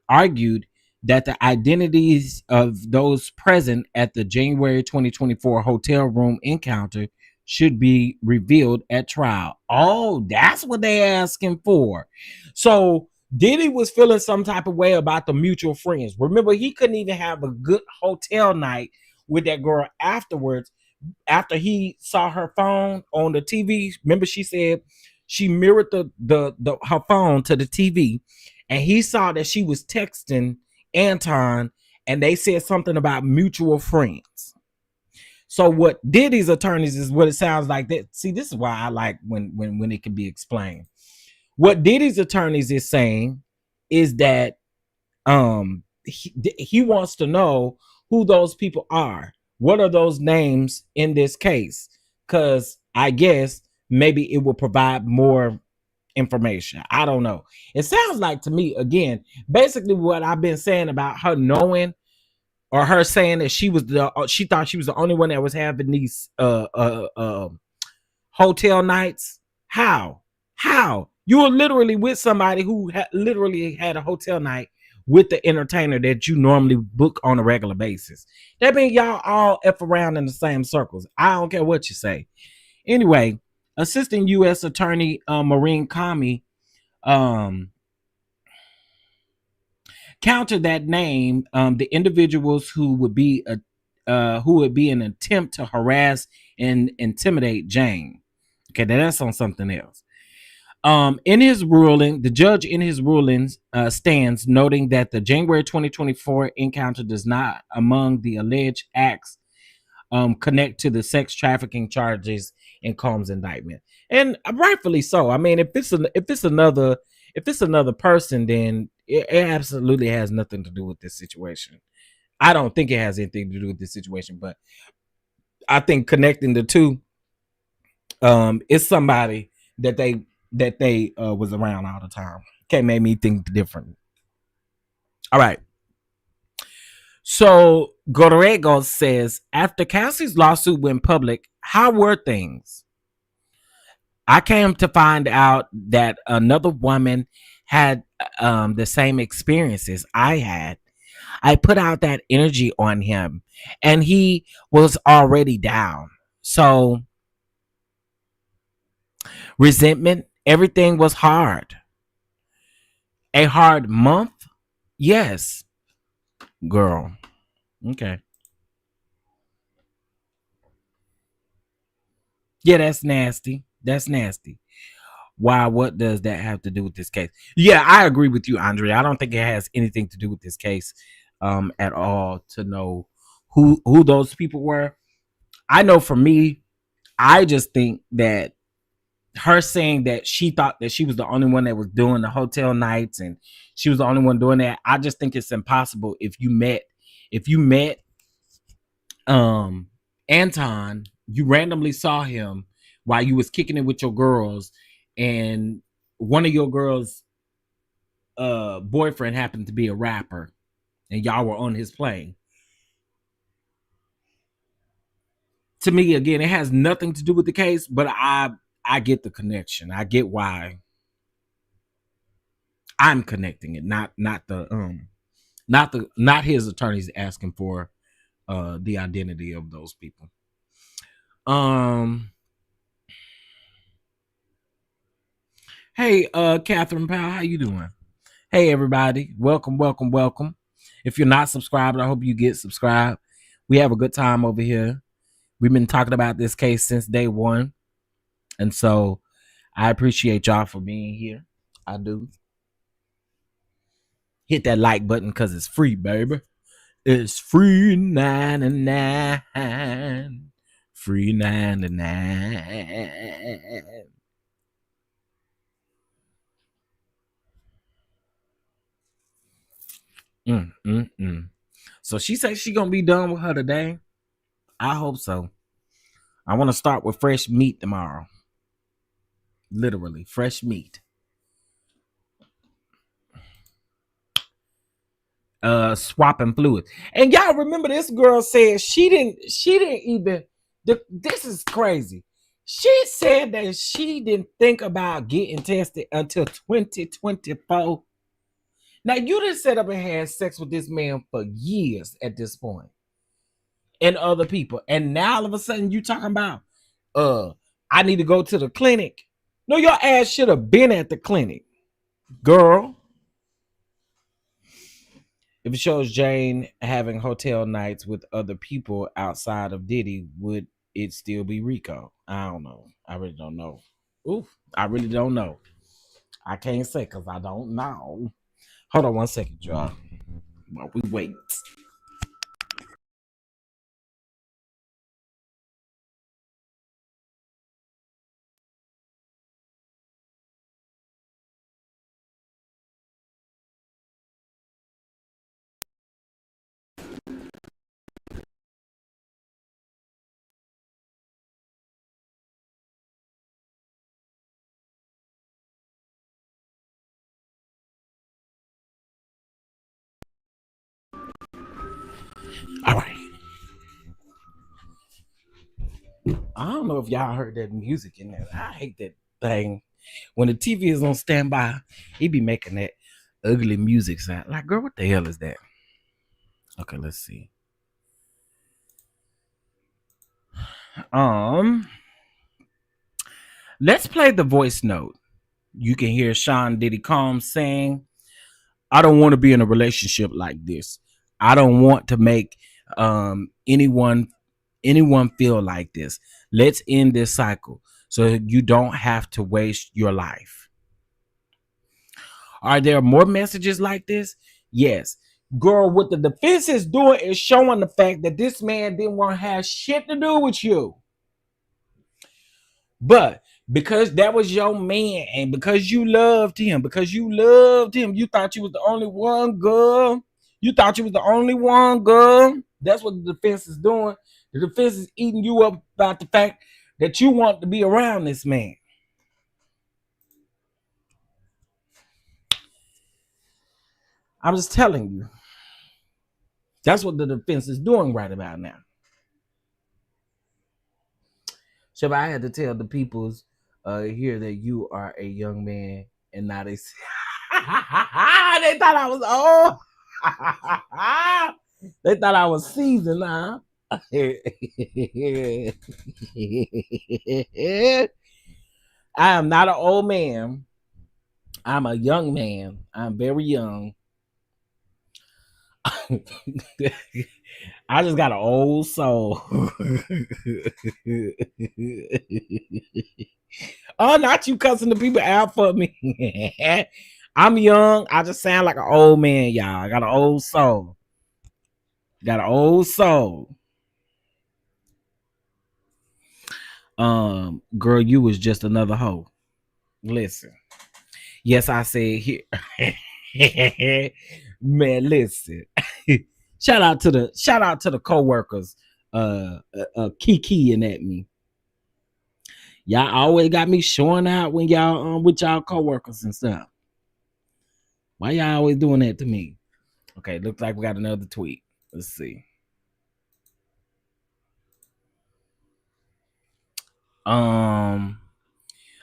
argued that the identities of those present at the January 2024 hotel room encounter should be revealed at trial. Oh, that's what they're asking for. So Diddy was feeling some type of way about the mutual friends. Remember, he couldn't even have a good hotel night with that girl afterwards. After he saw her phone on the TV, remember she said she mirrored her phone to the TV, and he saw that she was texting Anton, and they said something about mutual friends. So what Diddy's attorneys is what it sounds like. That see, this is why I like when it can be explained. What Diddy's attorneys is saying is that he wants to know who those people are. What are those names in this case? Because I guess maybe it will provide more information. I don't know. It sounds like to me, again, basically what I've been saying about her knowing, or her saying that she thought she was the only one that was having these hotel nights. How you were literally with somebody who literally had a hotel night with the entertainer that you normally book on a regular basis. That means y'all all f around in the same circles. I don't care what you say. Anyway, Assistant U.S. Attorney Maureen Comey um countered that name, the individuals who would be an attempt to harass and intimidate Jane. Okay, that's on something else. In his ruling, the judge in his rulings stands, noting that the January 2024 encounter does not among the alleged acts connect to the sex trafficking charges in Combs' indictment, and rightfully so. I mean, if it's another person, then it absolutely has nothing to do with this situation. I don't think it has anything to do with this situation, but I think connecting the two, is somebody that they was around all the time. Okay, made me think different. All right. So Gorego says, after Cassie's lawsuit went public, how were things? I came to find out that another woman had the same experiences I had. I put out that energy on him, and he was already down. So resentment, everything was hard. A hard month? Yes, girl. Okay. Yeah, that's nasty. That's nasty. Why? What does that have to do with this case? Yeah, I agree with you, Andre. I don't think it has anything to do with this case at all to know who those people were. I know for me, I just think that her saying that she thought that she was the only one that was doing the hotel nights and she was the only one doing that. I just think it's impossible. If you met um Anton, you randomly saw him while you was kicking it with your girls, and one of your girls boyfriend happened to be a rapper, and y'all were on his plane. To me, again, it has nothing to do with the case, but I get the connection. I get why I'm connecting it, not his attorneys asking for the identity of those people. Um hey, Catherine Powell, how you doing? Hey everybody, welcome, welcome, welcome. If you're not subscribed, I hope you get subscribed. We have a good time over here. We've been talking about this case since day one, and so I appreciate y'all for being here. I do. Hit that like button because it's free, baby. It's free 99. Free 99. So she said she gonna be done with her today. I hope so. I want to start with fresh meat tomorrow. Literally, fresh meat. Swapping fluids. And y'all remember this girl said she didn't even this is crazy. She said that she didn't think about getting tested until 2024. Now you done set up and had sex with this man for years at this point, and other people, and now all of a sudden you talking about I need to go to the clinic. No, your ass should have been at the clinic, girl. If it shows Jane having hotel nights with other people outside of Diddy, would it still be Rico? I don't know. I really don't know. Oof, I really don't know. I can't say because I don't know. Hold on one second, y'all. While we wait. All right. I don't know if y'all heard that music in there. I hate that thing. When the TV is on standby, he be making that ugly music sound. Like, girl, what the hell is that? Okay, let's see. Let's play the voice note. You can hear Sean Diddy Combs saying, I don't want to be in a relationship like this. I don't want to make anyone feel like this. Let's end this cycle so you don't have to waste your life. Are there more messages like this? Yes. Girl, what the defense is doing is showing the fact that this man didn't want to have shit to do with you. But because that was your man and because you loved him, you thought you was the only one, girl. You thought you was the only one, girl. That's what the defense is doing. The defense is eating you up about the fact that you want to be around this man. I'm just telling you. That's what the defense is doing right about now. So I had to tell the peoples here that you are a young man and not a... They thought I was old. They thought I was seasoned, huh? I am not an old man. I'm a young man. I'm very young. I just got an old soul. Oh, not you cussing the people out for me. I'm young. I just sound like an old man, y'all. I got an old soul. Got an old soul. Girl, you was just another hoe. Listen. Yes, I said here. Man, listen. Shout out to the co-workers kikiing at me. Y'all always got me showing out when y'all with y'all co-workers and stuff. Why y'all always doing that to me? Okay, looks like we got another tweet. Let's see.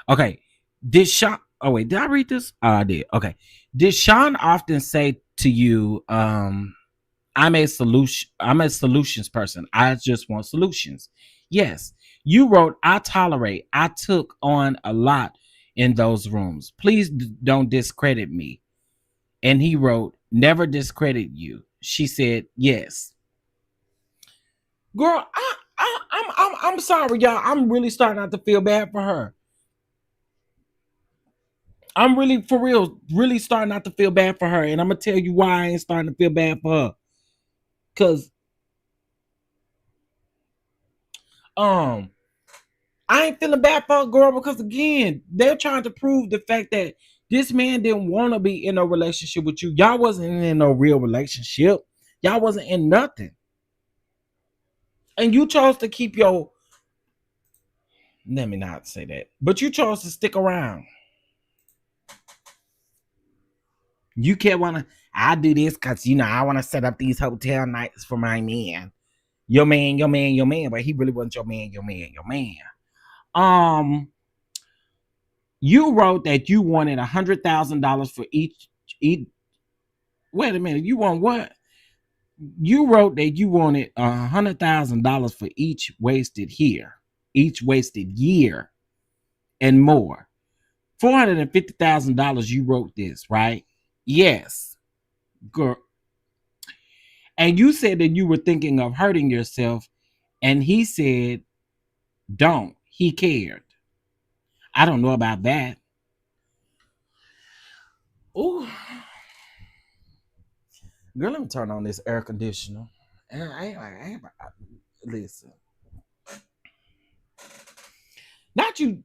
Okay. Did Sean... Oh wait, did I read this? Oh, I did. Okay. Did Sean often say to you, I'm a solutions person. I just want solutions. Yes. You wrote, I tolerate. I took on a lot in those rooms. Please don't discredit me. And he wrote, never discredit you. She said, yes. Girl, I'm sorry, y'all. I'm really starting not to feel bad for her. I'm really, for real, really starting not to feel bad for her. And I'm going to tell you why I ain't starting to feel bad for her. Because I ain't feeling bad for a girl because, again, they're trying to prove the fact that this man didn't want to be in a relationship with you. Y'all wasn't in no real relationship. Y'all wasn't in nothing. And you chose to keep your... Let me not say that. But you chose to stick around. You can't want to... I do this because, I want to set up these hotel nights for my man. Your man. But he really wasn't your man. You wrote that you wanted $100,000 for each. Wait a minute. You want what? You wrote that you wanted $100,000 for each wasted year, and more. $450,000. You wrote this, right? Yes, girl. And you said that you were thinking of hurting yourself, and he said, "Don't." He cared. I don't know about that. Ooh. Girl, let me turn on this air conditioner. And listen. Not you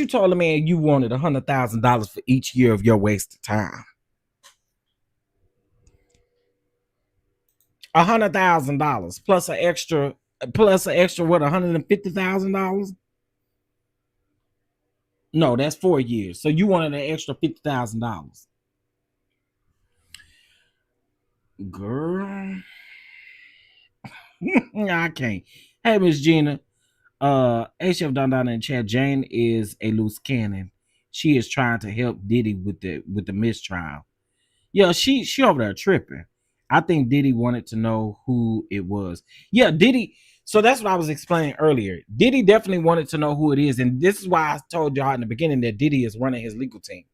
told the man you wanted $100,000 for each year of your wasted time. $100,000 plus an extra what, $150,000? No, that's 4 years. So you wanted an extra $50,000. Girl. I can't. Hey, Miss Gina. Hey, Chef DonDon in the chat. Jane is a loose cannon. She is trying to help Diddy with the mistrial. Yeah, she over there tripping. I think Diddy wanted to know who it was. Yeah, Diddy. So that's what I was explaining earlier. Diddy definitely wanted to know who it is, and this is why I told y'all in the beginning that Diddy is running his legal team.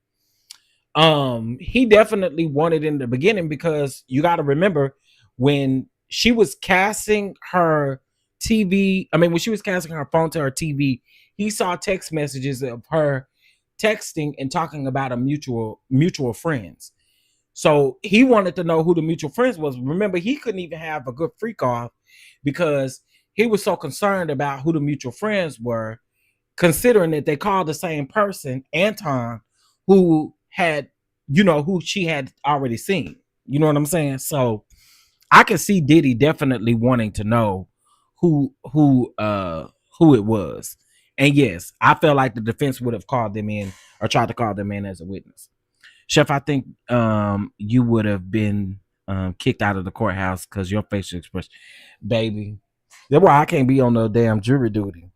He definitely wanted in the beginning because you got to remember when she was casting her TV. I mean, when she was casting her phone to her TV, he saw text messages of her texting and talking about a mutual friends. So he wanted to know who the mutual friends was. Remember, he couldn't even have a good freak off because he was so concerned about who the mutual friends were, considering that they called the same person, Anton, who had, who she had already seen. You know what I'm saying? So I can see Diddy definitely wanting to know who it was. And yes, I felt like the defense would have called them in or tried to call them in as a witness. Chef, I think you would have been kicked out of the courthouse because your facial expression, baby. That's why I can't be on no damn jury duty.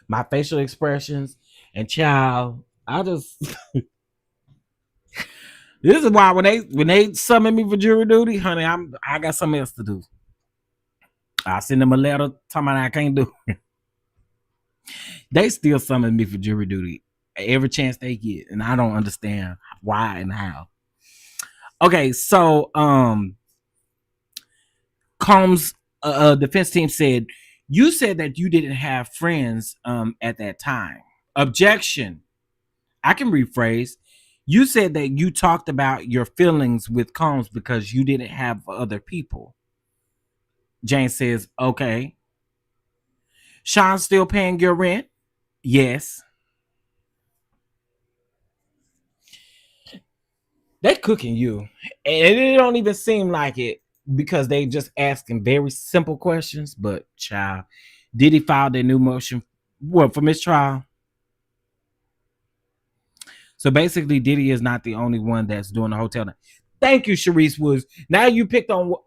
My facial expressions and child, I just this is why when they summon me for jury duty, honey, I got something else to do. I send them a letter telling me I can't do it. They still summon me for jury duty every chance they get, and I don't understand why and how. Okay, so Combs defense team said you said that you didn't have friends at that time. Objection. I can rephrase. You said that you talked about your feelings with Combs because you didn't have other people. Jane says, okay. Sean's still paying your rent? Yes. They cooking you. And it don't even seem like it because they just asking very simple questions. But child, Diddy filed their new motion for mistrial? So basically, Diddy is not the only one that's doing the hotel. Thank you, Sharice Woods. Now you picked up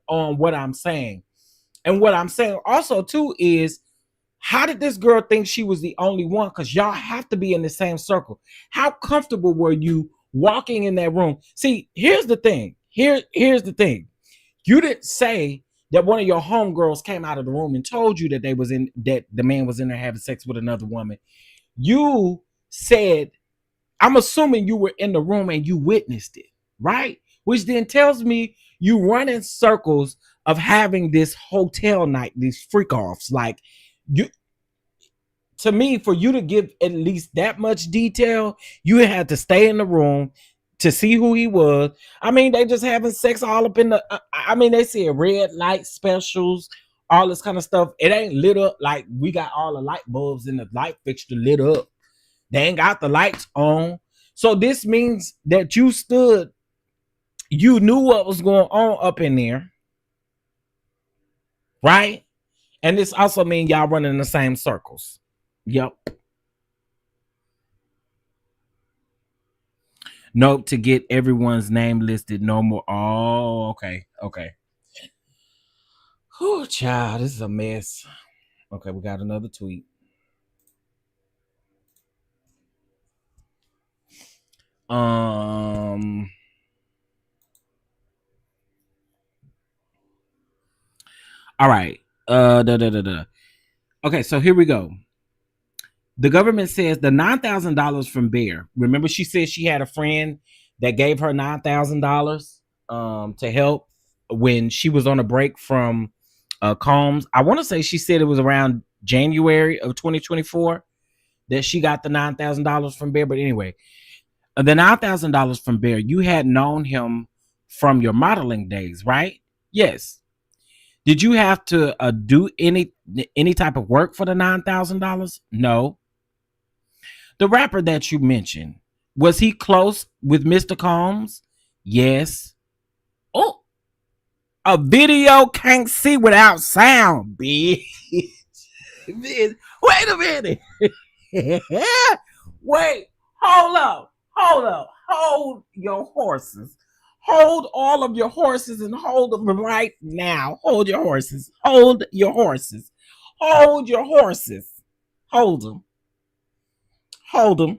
on what I'm saying. And what I'm saying also, too, is how did this girl think she was the only one? Because y'all have to be in the same circle. How comfortable were you walking in that room? See, here's the thing. Here's the thing. You didn't say that one of your homegirls came out of the room and told you that that the man was in there having sex with another woman. You said, I'm assuming you were in the room and you witnessed it, right? Which then tells me you run in circles of having this hotel night, these freak offs. Like, you, to me, for you to give at least that much detail, you had to stay in the room to see who he was. I mean, they just having sex all up in the. They said red light specials, all this kind of stuff. It ain't lit up like we got all the light bulbs in the light fixture lit up. They ain't got the lights on. So this means that you knew what was going on up in there, right? And this also means y'all running in the same circles. Yep. Nope, to get everyone's name listed no more. Oh, okay. Oh, child, this is a mess. Okay, we got another tweet. All right. Okay, so here we go. The government says the $9,000 from Bear. Remember, she said she had a friend that gave her $9,000 to help when she was on a break from Combs. I want to say she said it was around January of 2024 that she got the $9,000 from Bear. But anyway, the $9,000 from Bear, you had known him from your modeling days, right? Yes. Did you have to do any type of work for the $9,000? No. The rapper that you mentioned, was he close with Mr. Combs? Yes. Oh, a video can't see without sound, bitch. Wait a minute. Wait, hold up. Hold your horses. Hold all of your horses and hold them right now. Hold your horses. Hold your horses. Hold your horses. Hold them. Hold them.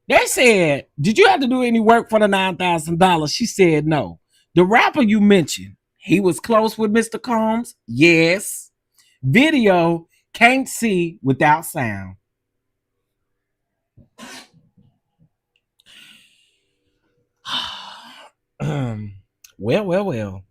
They said, did you have to do any work for the $9,000? She said no. The rapper you mentioned, he was close with Mr. Combs? Yes. Video, can't see without sound. Well. Well.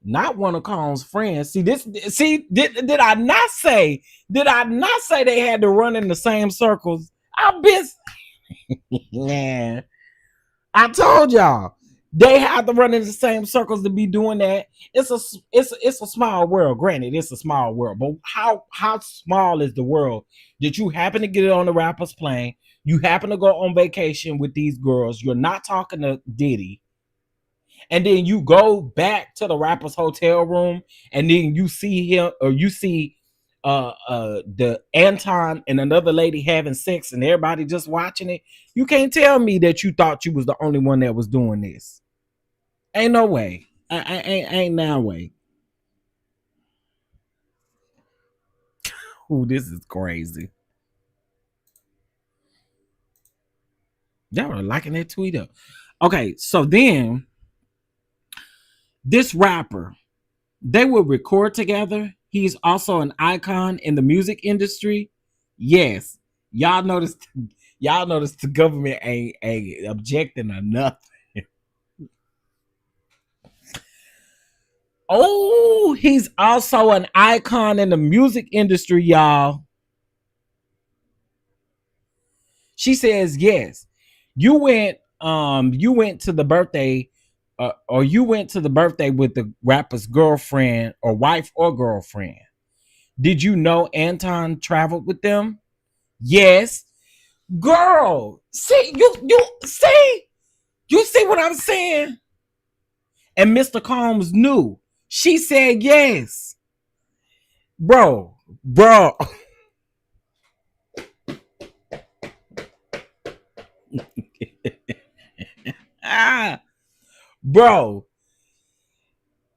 Not one of Combs' friends. Did I not say they had to run in the same circles? I've been yeah. I told y'all they have to run in the same circles to be doing that. It's a small world. Granted, it's a small world, but how small is the world that you happen to get it on the rapper's plane? You happen to go on vacation with these girls. You're not talking to Diddy. And then you go back to the rapper's hotel room, and then you see him, or you see the Anton and another lady having sex, and everybody just watching it. You can't tell me that you thought you was the only one that was doing this. Ain't no way. Ain't no way. Ooh, this is crazy. Y'all are liking that tweet up. Okay, so then this rapper, they will record together. He's also an icon in the music industry. Yes, y'all noticed the government ain't objecting or nothing. Oh, he's also an icon in the music industry, y'all. She says yes. You went to the birthday, or you went to the birthday with the rapper's girlfriend or wife or girlfriend. Did you know Anton traveled with them? Yes. Girl, see, you see what I'm saying? And Mr. Combs knew. She said yes. Bro.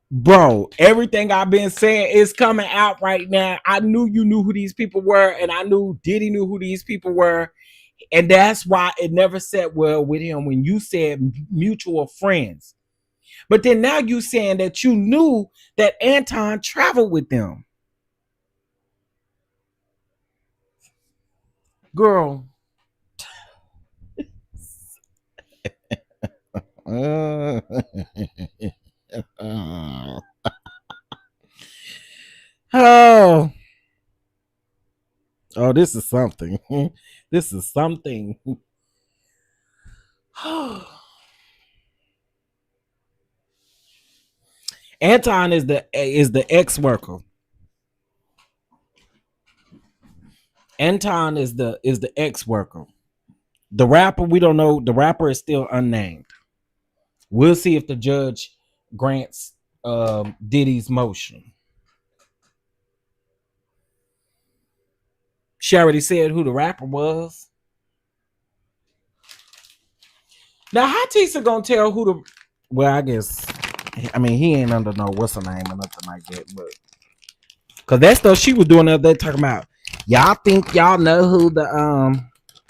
Bro, everything I've been saying is coming out right now. I knew you knew who these people were, and I knew Diddy knew who these people were, and that's why it never sat well with him when you said mutual friends. But then now you saying that you knew that Anton traveled with them. Girl. Oh, this is something. This is something. Anton is the ex-worker. Anton is the ex-worker. The rapper, we don't know. The rapper is still unnamed. We'll see if the judge grants Diddy's motion. She already said who the rapper was. Now, how Tisa gonna tell who the? Well, I guess. I mean, he ain't under no what's her name or nothing like that, but because that stuff she was doing the other day talking about. Y'all think y'all know who the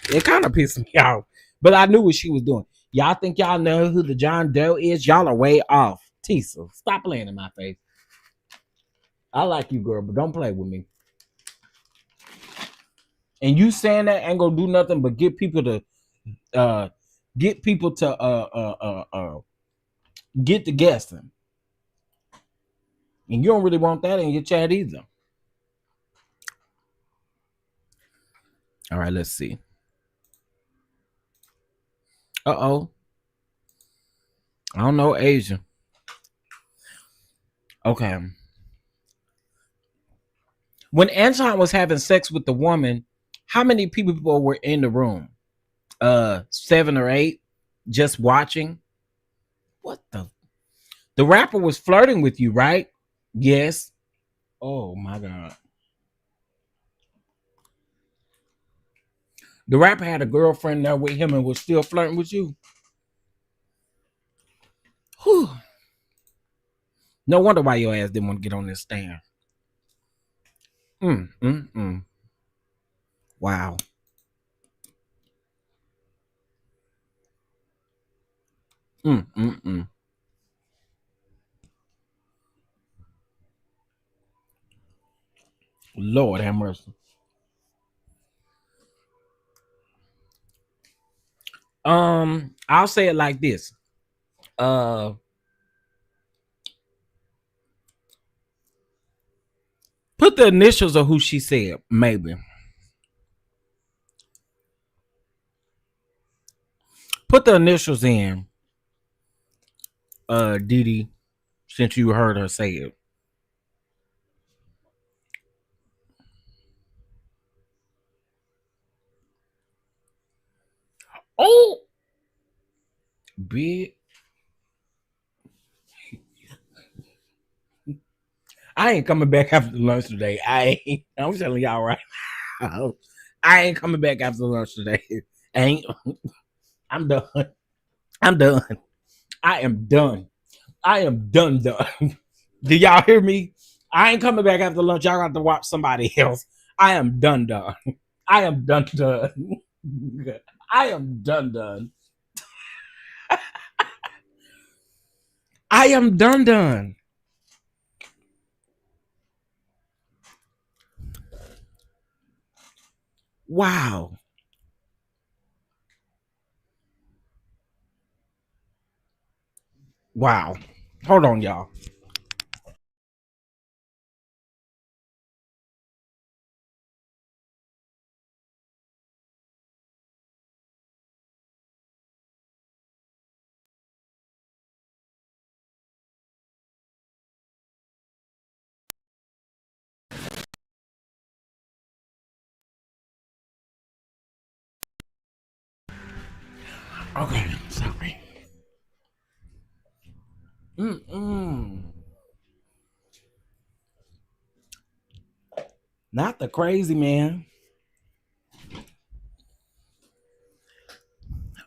It kind of pissed me off, but I knew what she was doing. Y'all think y'all know who the John Doe is? Y'all are way off. Tisa, stop playing in my face. I like you, girl, but don't play with me. And you saying that ain't gonna do nothing but get people to get the guessing. And you don't really want that in your chat either. All right, let's see. I don't know Asia. Okay. When Anton was having sex with the woman, how many people were in the room? 7 or 8, just watching. What the rapper was flirting with you, right? Yes. Oh my God. The rapper had a girlfriend there with him and was still flirting with you. Whew. No wonder why your ass didn't want to get on this stand. Wow. Lord have mercy. I'll say it like this. Put the initials of who she said, maybe. Put the initials in, Didi, since you heard her say it. Oh, big. I ain't coming back after lunch today. I'm telling y'all right now. I ain't coming back after lunch today. I'm done. I'm done. I am done. I am done. Do y'all hear me? I ain't coming back after lunch. Y'all got to watch somebody else. I am done. I am done. I am done. I am done. Wow. Wow. Hold on, y'all. Okay, sorry. Not the crazy man.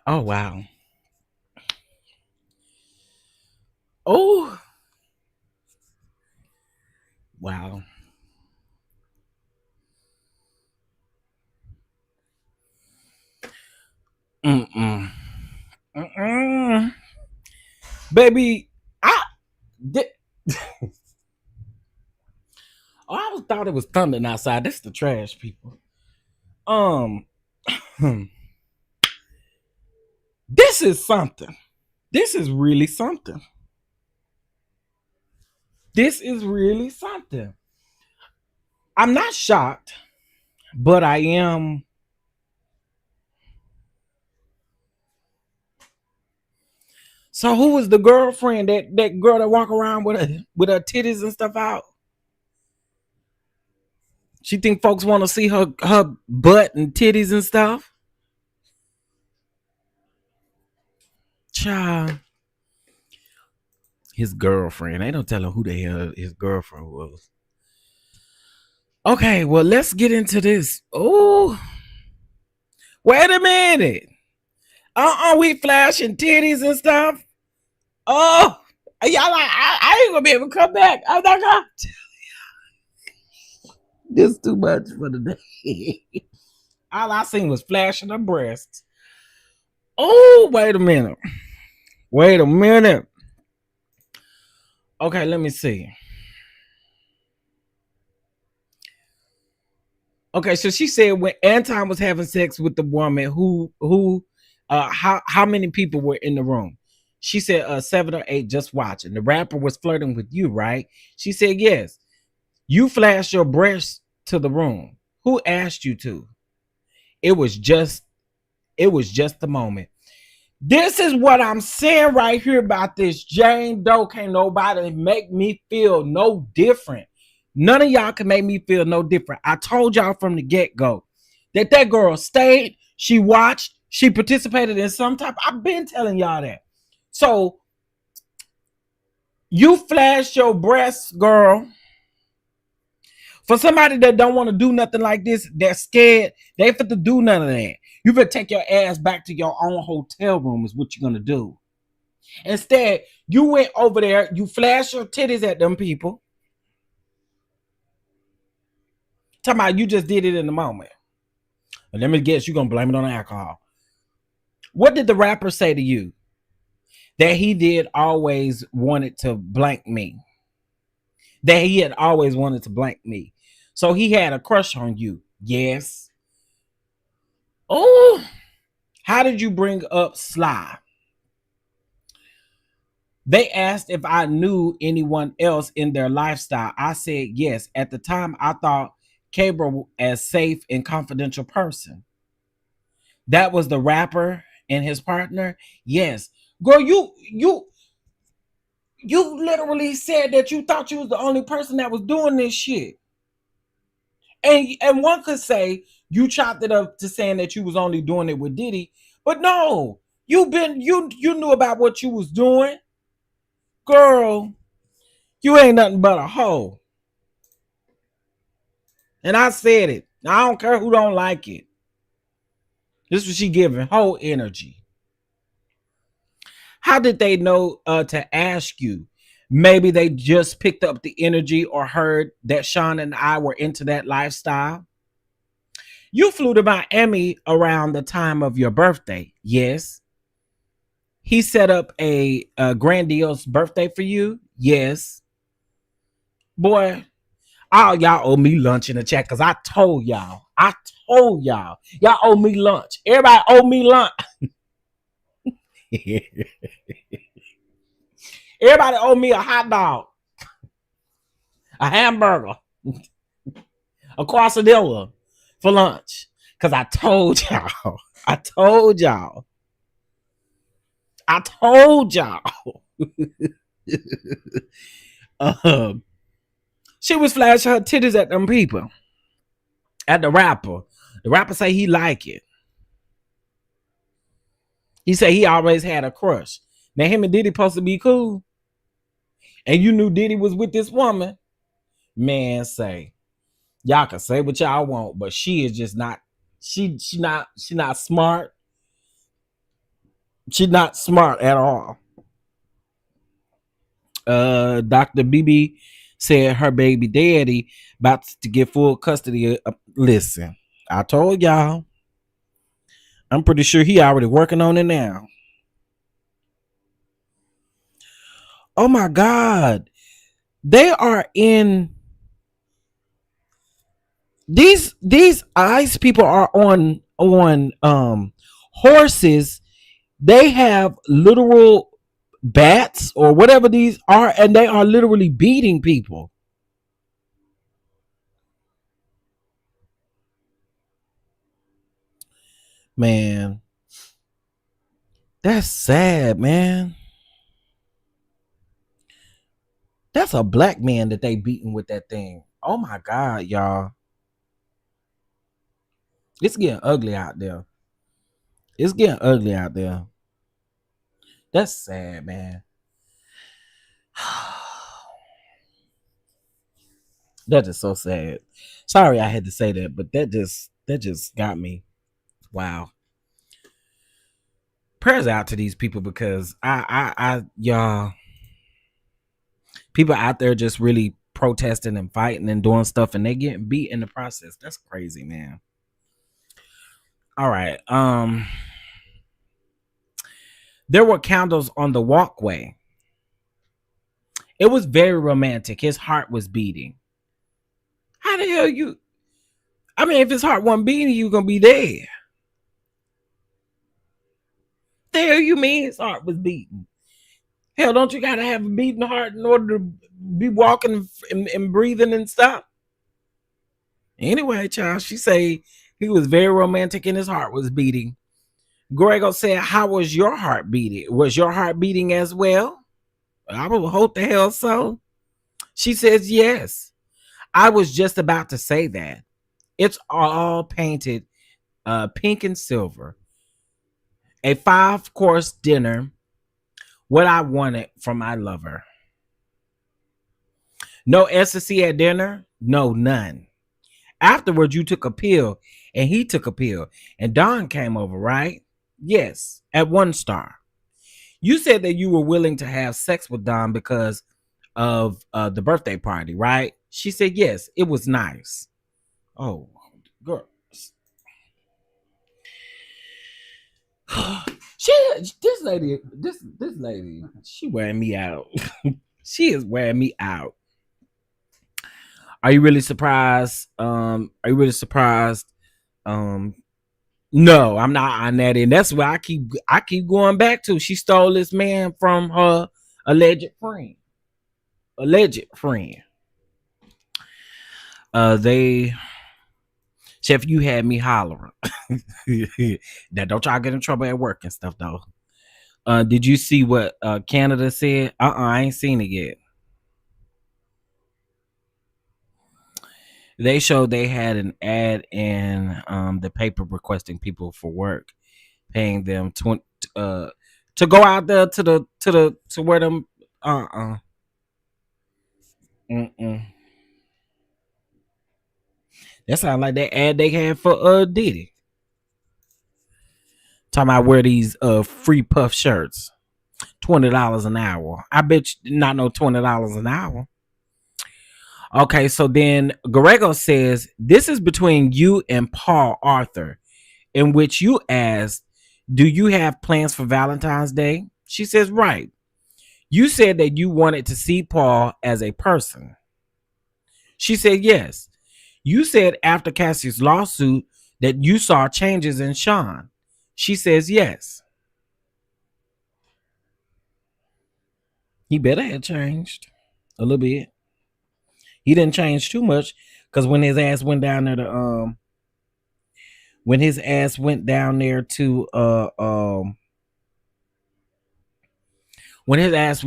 Oh, wow. Oh. Wow. Baby, I thought it was thundering outside. That's the trash people. This is something. This is really something. This is really something. I'm not shocked, but I am. So who was the girlfriend? That girl that walk around with her titties and stuff out? She think folks want to see her butt and titties and stuff? Child. His girlfriend. They don't tell him who the hell his girlfriend was. Okay, well, let's get into this. Oh, wait a minute. We flashing titties and stuff. Oh, y'all like, I ain't gonna be able to come back. I'm not gonna tell you. This is too much for the day. All I seen was flashing her breasts. Oh, wait a minute. Wait a minute. Okay, let me see. Okay, so she said when Anton was having sex with the woman, how many people were in the room? She said 7 or 8 just watching. The rapper was flirting with you, right? She said yes. You flashed your breasts to the room. Who asked you to? It was just the moment. This is what I'm saying right here about this Jane Doe. Can't nobody make me feel no different. None of y'all can make me feel no different. I told y'all from the get-go that girl stayed, she watched, she participated in some type. I've been telling y'all that. So you flashed your breasts, girl, For somebody that don't want to do nothing like this, they're scared. They fit to do none of that. You better take your ass back to your own hotel room is what you're gonna do. Instead, you went over there, you flashed your titties at them people. Talking about you just did it in the moment. But let me guess, you're gonna blame it on alcohol. What did the rapper say to you? That he did always wanted to blank me. That he had always wanted to blank me. So he had a crush on you. Yes. Oh, how did you bring up Sly? They asked if I knew anyone else in their lifestyle. I said yes. At the time, I thought Cabral as safe and confidential person. That was the rapper and his partner. Yes, girl, you literally said that you thought you was the only person that was doing this shit. And one could say you chopped it up to saying that you was only doing it with Diddy, but no, you knew about what you was doing. Girl, you ain't nothing but a hoe. And I said it. I don't care who don't like it. This was she giving whole energy. How did they know to ask you? Maybe they just picked up the energy or heard that Sean and I were into that lifestyle. You flew to Miami around the time of your birthday. Yes. He set up a grandiose birthday for you. Yes. Boy, all y'all owe me lunch in the chat because I told y'all. Y'all owe me lunch. Everybody owe me lunch. Everybody owe me a hot dog, a hamburger, a quesadilla for lunch. Because I told y'all. She was flashing her titties at them people. At the rapper. The rapper say he like it. He said he always had a crush. Now him and Diddy supposed to be cool. And you knew Diddy was with this woman. Man, say. Y'all can say what y'all want, but she is just not. She not smart. She's not smart at all. Dr. BB said her baby daddy about to get full custody. Listen, I told y'all. I'm pretty sure he already working on it now. Oh my God. They are in these ice people are on horses. They have literal bats or whatever these are, and they are literally beating people. Man, that's sad, man. That's a black man that they beating with that thing. Oh my God, y'all. It's getting ugly out there. That's sad, man. That is so sad. Sorry I had to say that, but that just got me. Wow. Prayers out to these people because y'all, people out there just really protesting and fighting and doing stuff and they getting beat in the process. That's crazy, man. All right. There were candles on the walkway. It was very romantic. His heart was beating. How the hell you? I mean, if his heart wasn't beating, you gonna be dead. The hell you mean his heart was beating? Hell, don't you gotta have a beating heart in order to be walking and breathing and stuff? Anyway, child, she say he was very romantic and his heart was beating. Grego said, how was your heart beating? Was your heart beating as well? I would hope the hell so. She says, yes. I was just about to say that. It's all painted pink and silver. A 5-course dinner. What I wanted from my lover. No ecstasy at dinner? No, none. Afterwards, you took a pill and he took a pill and Don came over, right? Yes, at 1 star. You said that you were willing to have sex with Don because of the birthday party, right? She said, yes, it was nice. Oh, girl. This lady, she wearing me out. She is wearing me out. Are you really surprised? Are you really surprised? No, I'm not on that end. That's where I keep going back to. She stole this man from her alleged friend. Alleged friend. They Chef, you had me hollering. Now don't y'all get in trouble at work and stuff though. Did you see what Canada said? I ain't seen it yet. They showed they had an ad in the paper requesting people for work, paying them to go out there to where them That sounds like that ad they had for Diddy. Talking about wear these free puff shirts. $20 an hour. I bet you not no $20 an hour. Okay, so then Garego says, this is between you and Paul Arthur, in which you asked, do you have plans for Valentine's Day? She says, right. You said that you wanted to see Paul as a person. She said, yes. You said after Cassie's lawsuit that you saw changes in Sean. She says, yes. He better have changed a little bit. He didn't change too much because when his ass went down there to when his ass went down there to when his ass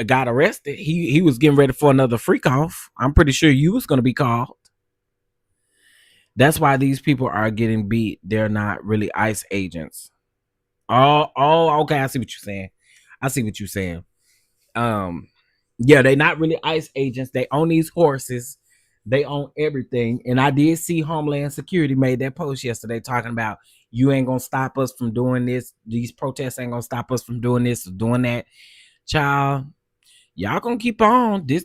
got arrested, he was getting ready for another freak off. I'm pretty sure you was gonna be called. That's why these people are getting beat. They're not really ICE agents. Oh, okay. I see what you're saying. Yeah, they not really ICE agents. They own these horses. They own everything. And I did see Homeland Security made that post yesterday talking about you ain't gonna stop us from doing this. These protests ain't gonna stop us from doing this or doing that. Child, y'all gonna keep on. This.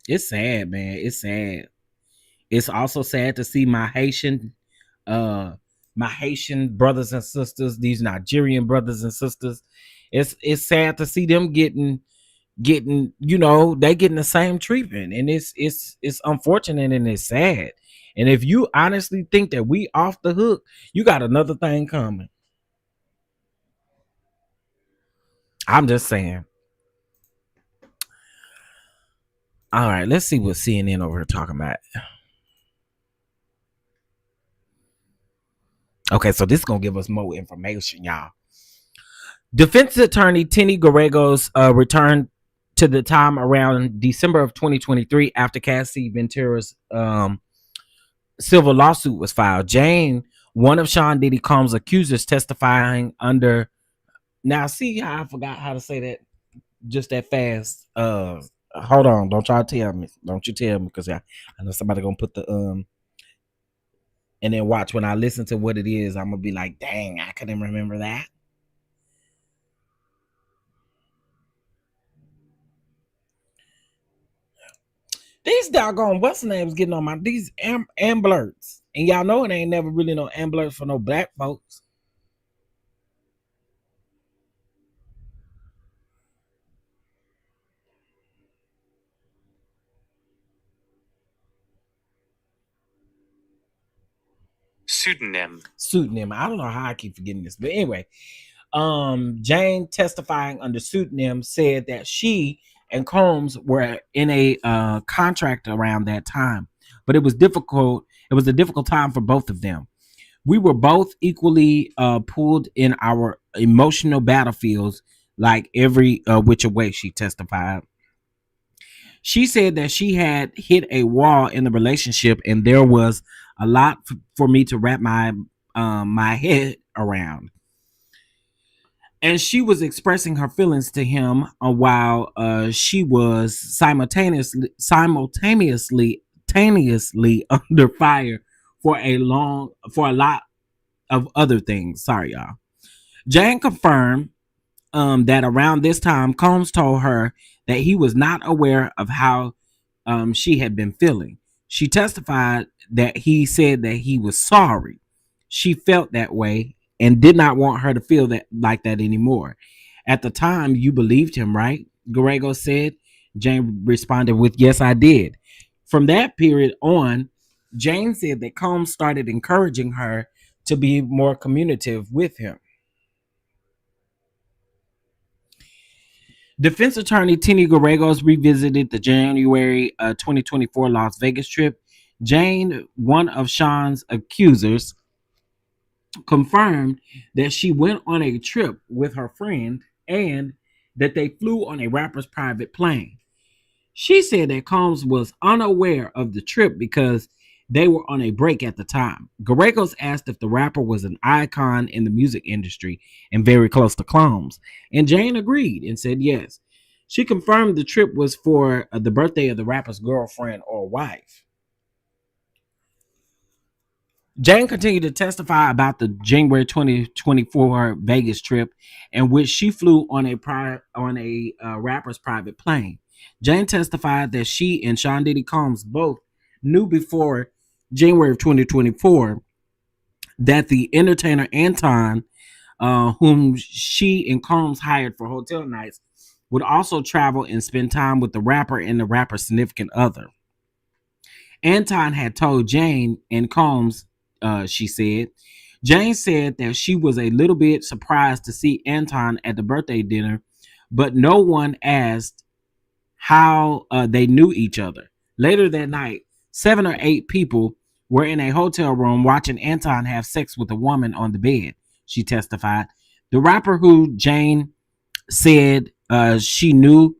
It's sad, man. It's sad. It's also sad to see my Haitian brothers and sisters, these Nigerian brothers and sisters. It's sad to see them getting, they getting the same treatment. And it's unfortunate and it's sad. And if you honestly think that we off the hook, you got another thing coming. I'm just saying. All right, let's see what CNN over here talking about. Okay, so this is gonna give us more information, y'all. Defense attorney Tenny Garregos returned to the time around December of 2023 after Cassie Ventura's civil lawsuit was filed. Jane, one of Sean Diddy Combs' accusers, testifying under. Now, see how I forgot how to say that just that fast. Hold on, don't try to tell me. Don't you tell me, because I know somebody gonna put the and then watch when I listen to what it is, I'm gonna be like, dang, I couldn't remember that. These doggone what's the names getting on my these amblers. And y'all know it ain't never really no amblers for no black folks. Pseudonym. I don't know how I keep forgetting this, but anyway, Jane, testifying under pseudonym, said that she and Combs were in a contract around that time, but it was difficult. It was a difficult time for both of them. We were both equally pulled in our emotional battlefields, like every which way, she testified. She said that she had hit a wall in the relationship, and there was a lot for me to wrap my head around. And she was expressing her feelings to him while she was simultaneously under fire for a lot of other things. Sorry, y'all. Jane confirmed that around this time, Combs told her that he was not aware of how she had been feeling. She testified that he said that he was sorry. She felt that way and did not want her to feel that like that anymore. At the time, you believed him, right? Garego said. Jane responded with, "Yes, I did." From that period on, Jane said that Combs started encouraging her to be more communicative with him. Defense attorney Tenny Garregos revisited the January 2024 Las Vegas trip. Jane, one of Sean's accusers, confirmed that she went on a trip with her friend and that they flew on a rapper's private plane. She said that Combs was unaware of the trip because they were on a break at the time. Garregos asked if the rapper was an icon in the music industry and very close to Combs, and Jane agreed and said yes. She confirmed the trip was for the birthday of the rapper's girlfriend or wife. Jane continued to testify about the January 2024 Vegas trip, in which she flew on a rapper's private plane. Jane testified that she and Sean Diddy Combs both knew before January of 2024 that the entertainer Anton, whom she and Combs hired for hotel nights, would also travel and spend time with the rapper and the rapper's significant other. Anton had told Jane and Combs, she said. Jane said that she was a little bit surprised to see Anton at the birthday dinner, but no one asked how they knew each other. Later that night, 7 or 8 people were in a hotel room watching Anton have sex with a woman on the bed, she testified. The rapper, who Jane said she knew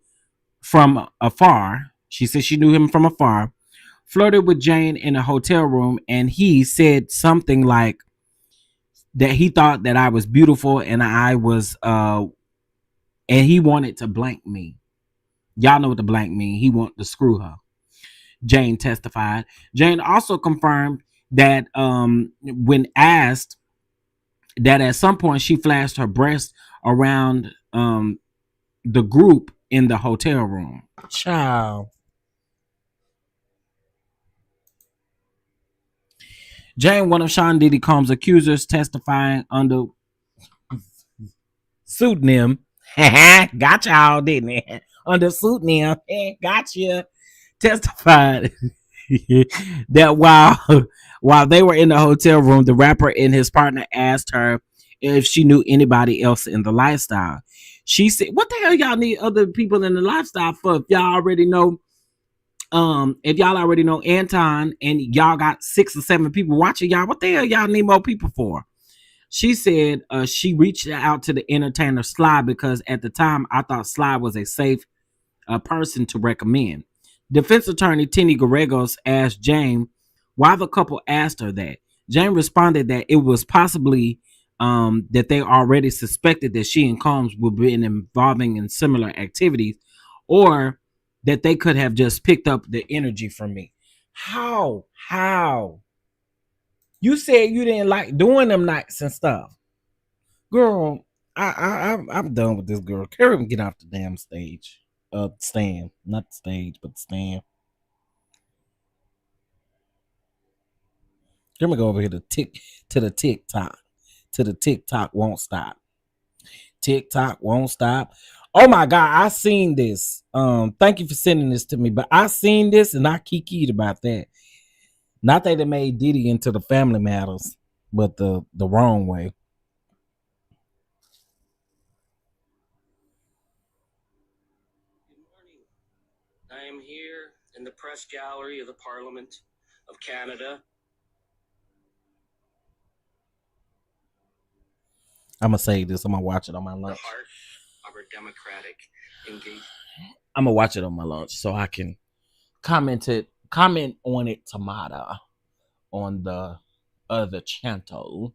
from afar, she said she knew him from afar, flirted with Jane in a hotel room, and he said something like that he thought that I was beautiful and I was and he wanted to blank me. Y'all know what the blank mean. He wanted to screw her. Jane testified. Jane also confirmed that when asked that at some point she flashed her breast around the group in the hotel room. Child. Jane, one of Sean Diddy Combs' accusers, testifying under pseudonym. Got y'all, didn't it? Under pseudonym. Gotcha. Testified that while they were in the hotel room, the rapper and his partner asked her if she knew anybody else in the lifestyle. She said, "What the hell y'all need other people in the lifestyle for? If y'all already know Anton and y'all got 6 or 7 people watching y'all, what the hell y'all need more people for?" She said she reached out to the entertainer Sly because at the time I thought Sly was a safe person to recommend. Defense attorney Tenny Garregos asked Jane why the couple asked her that. Jane responded that it was possibly that they already suspected that she and Combs would be involving in similar activities, or that they could have just picked up the energy from me. How? You said you didn't like doing them nights and stuff. Girl, I'm done with this girl. Carry him, get off the damn stage. Stand. Not the stage, but the stand. Let me go over here to the TikTok. To the TikTok won't stop. TikTok won't stop. Oh my God, I seen this. Thank you for sending this to me, but I seen this and I kikied about that. Not that it made Diddy into the Family Matters, but the wrong way. Good morning. I am here in the press gallery of the Parliament of Canada. I'm gonna say this. I'm gonna watch it on my lunch. The heart of our democratic engagement. I'm gonna watch it on my lunch so I can comment on it tomorrow on the other channel.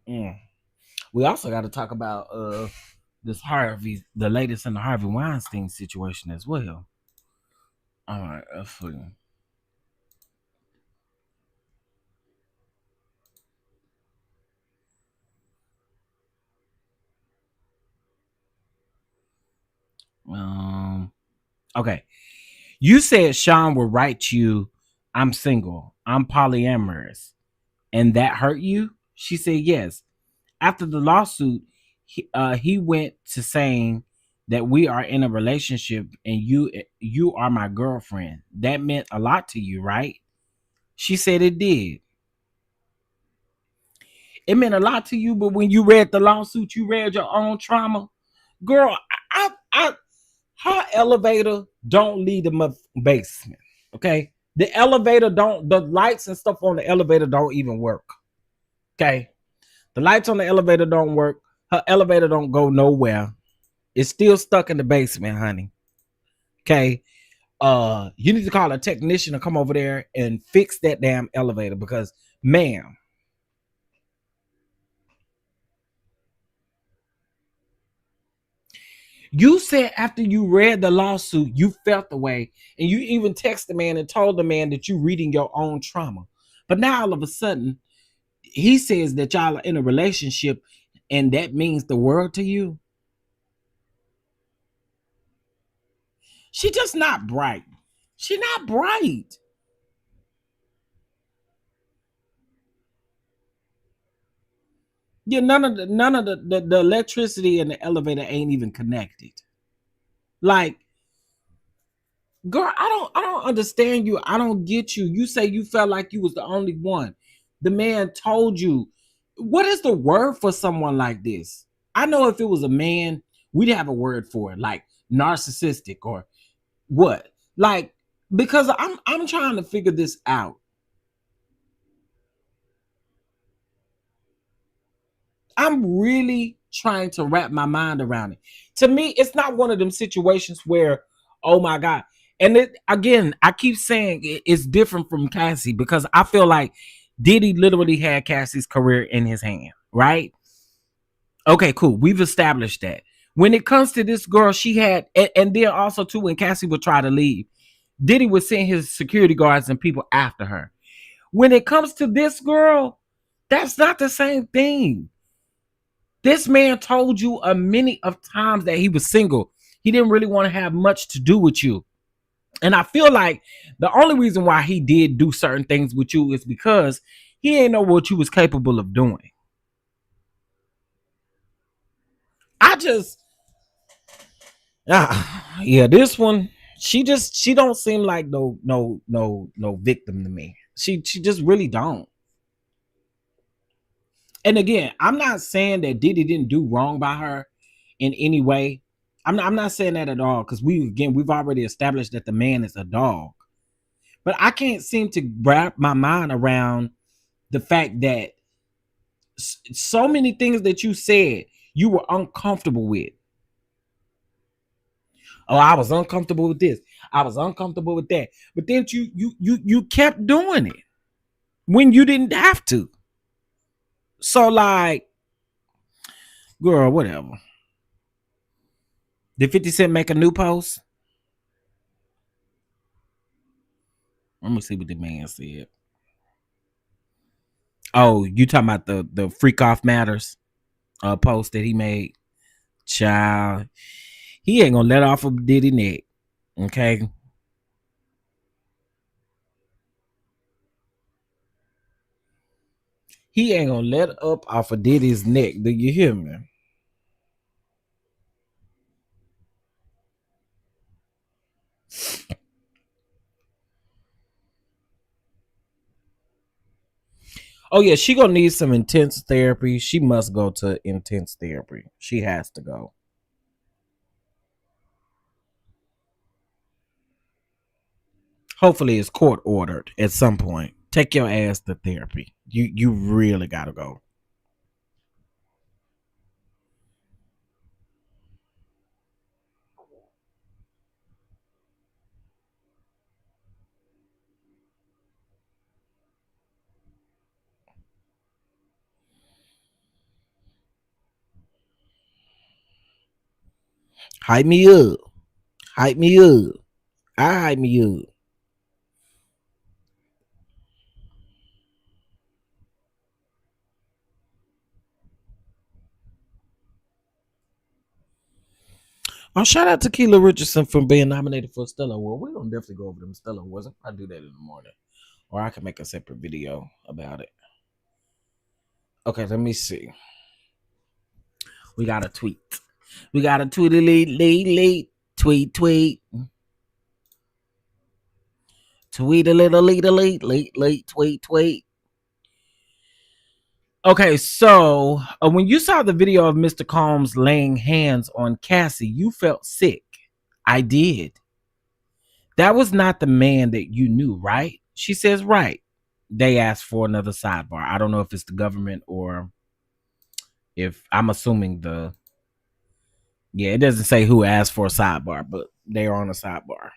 Mm. We also got to talk about this Harvey, the latest in the Harvey Weinstein situation as well. All right, for you. Okay. You said Sean will write you, "I'm single, I'm polyamorous," and that hurt you? She said yes. After the lawsuit, he went to saying that we are in a relationship and you are my girlfriend. That meant a lot to you, right? She said it did. It meant a lot to you, but when you read the lawsuit, you read your own trauma. Girl, her elevator don't lead to my basement. Okay. The elevator don't, the lights and stuff on the elevator don't even work. Okay. The lights on the elevator don't work. Her elevator don't go nowhere. It's still stuck in the basement, honey. Okay. You need to call a technician to come over there and fix that damn elevator because, ma'am, you said after you read the lawsuit, you felt the way, and you even texted the man and told the man that you're reading your own trauma. But now all of a sudden, he says that y'all are in a relationship, and that means the world to you. She just not bright. She not bright. Yeah, none of the electricity in the elevator ain't even connected. Like, girl, I don't understand you. I don't get you. You say you felt like you was the only one. The man told you. What is the word for someone like this? I know if it was a man, we'd have a word for it, like narcissistic or what? Like, because I'm trying to figure this out. I'm really trying to wrap my mind around it. To me, it's not one of them situations where, oh my God. And it, again, I keep saying it's different from Cassie because I feel like Diddy literally had Cassie's career in his hand, right? Okay, cool. We've established that. When it comes to this girl, she had, and then also too, when Cassie would try to leave, Diddy would send his security guards and people after her. When it comes to this girl, that's not the same thing. This man told you a many of times that he was single. He didn't really want to have much to do with you. And I feel like the only reason why he did do certain things with you is because he didn't know what you was capable of doing. I just, yeah, this one, she don't seem like no victim to me. She just really don't. And again, I'm not saying that Diddy didn't do wrong by her in any way. I'm not saying that at all because we've already established that the man is a dog. But I can't seem to wrap my mind around the fact that so many things that you said you were uncomfortable with. Oh, I was uncomfortable with this. I was uncomfortable with that. But then you kept doing it when you didn't have to. So like, girl, whatever. Did 50 Cent make a new post? Let me see what the man said. Oh, you talking about the Freak Off Matters post that he made? Child, he ain't gonna let off of Diddy neck. Okay. He ain't gonna let up off of Diddy's neck. Do you hear me? Oh yeah, she gonna need some intense therapy. She must go to intense therapy. She has to go. Hopefully it's court ordered at some point. Take your ass to therapy. You really gotta go. Hype me up. Hype me up. I hype me up. Oh, shout out to Keela Richardson for being nominated for a Stella Award. We're gonna definitely go over them Stella Awards. I'll do that in the morning. Or I can make a separate video about it. Okay, let me see. We got a tweet. We got a tweet, tweet. Tweet a little, tweet. Okay, so when you saw the video of Mr. Combs laying hands on Cassie, you felt sick. I did. That was not the man that you knew, right? She says, right. They asked for another sidebar. I don't know if it's the government or if I'm assuming it doesn't say who asked for a sidebar, but they're on a sidebar.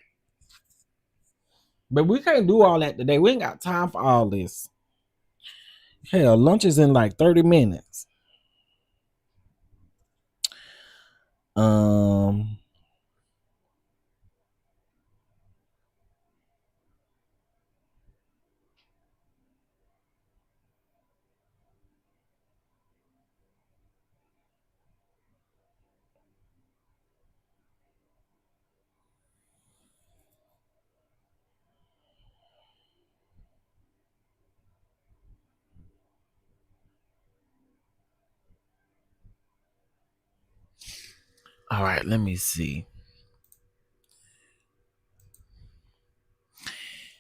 But we can't do all that today. We ain't got time for all this. Hell, lunch is in like 30 minutes. All right, let me see.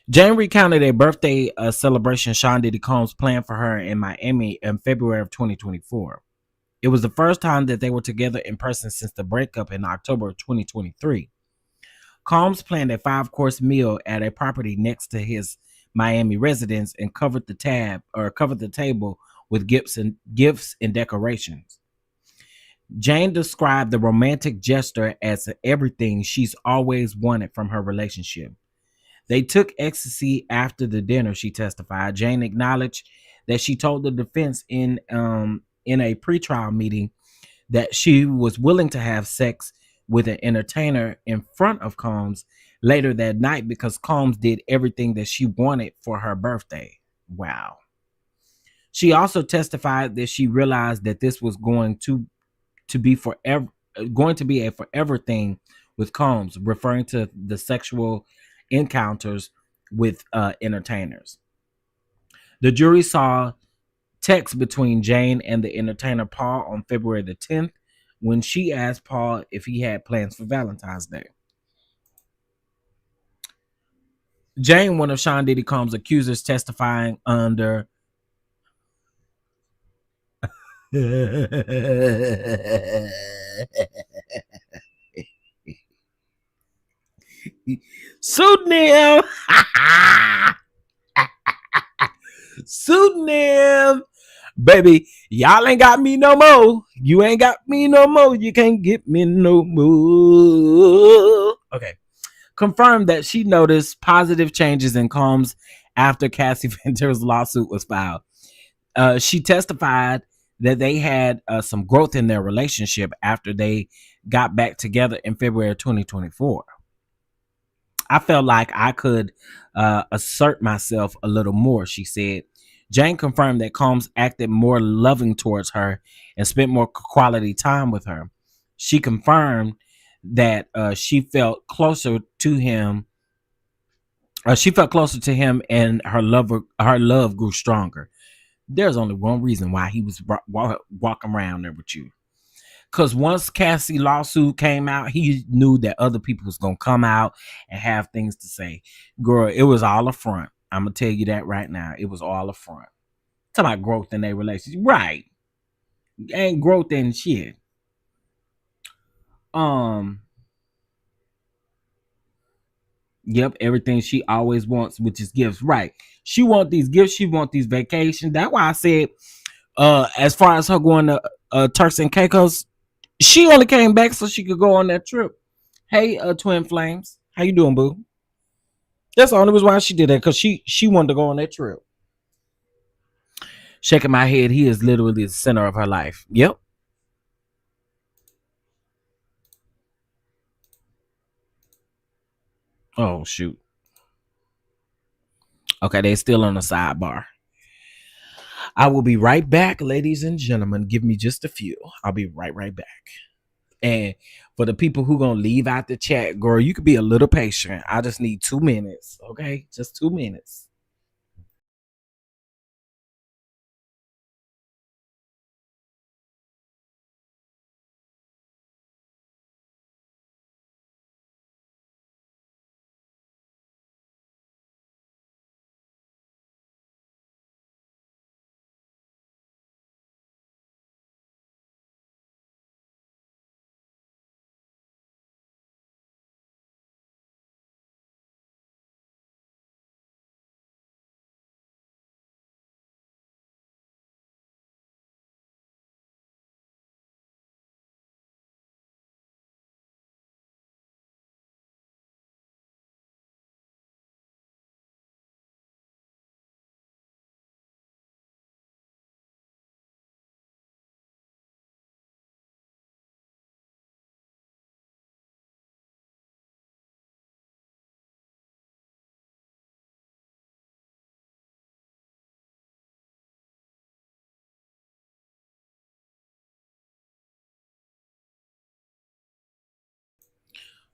Jane recounted a birthday celebration Sean Diddy Combs planned for her in Miami in February of 2024. It was the first time that they were together in person since the breakup in October of 2023. Combs planned a 5-course meal at a property next to his Miami residence and covered the table with gifts and decorations. Jane described the romantic gesture as everything she's always wanted from her relationship. They took ecstasy after the dinner, she testified. Jane acknowledged that she told the defense in a pretrial meeting that she was willing to have sex with an entertainer in front of Combs later that night because Combs did everything that she wanted for her birthday. Wow. She also testified that she realized that this was going to be a forever thing with Combs, referring to the sexual encounters with entertainers. The jury saw text between Jane and the entertainer Paul on February the 10th when she asked Paul if he had plans for Valentine's Day. Jane, one of Sean Diddy Combs' accusers, testifying under pseudonym. Pseudonym. Baby, y'all ain't got me no more. You ain't got me no more. You can't get me no more. Okay. Confirmed that she noticed positive changes in Combs after Cassie Ventura's lawsuit was filed. She testified that they had some growth in their relationship after they got back together in February of 2024. I felt like I could assert myself a little more, she said. Jane confirmed that Combs acted more loving towards her and spent more quality time with her. She confirmed that she felt closer to him. She felt closer to him, and her love grew stronger. There's only one reason why he was walking around there with you. Because once Cassie lawsuit came out, he knew that other people was going to come out and have things to say. Girl, it was all a front. I'm going to tell you that right now. It was all a front. Talking about growth in their relationship. Right. Ain't growth in shit. Yep, everything she always wants, which is gifts. Right. She want these gifts. She want these vacations. That's why I said, as far as her going to Turks and Caicos, she only came back so she could go on that trip. Hey, Twin Flames. How you doing, boo? That's the only reason why she did that, because she wanted to go on that trip. Shaking my head, he is literally the center of her life. Yep. Oh shoot. Okay, they're still on the sidebar. I will be right back, ladies and gentlemen. Give me just a few. I'll be right back. And for the people who gonna leave out the chat, girl, you could be a little patient. I just need 2 minutes. Okay, just 2 minutes.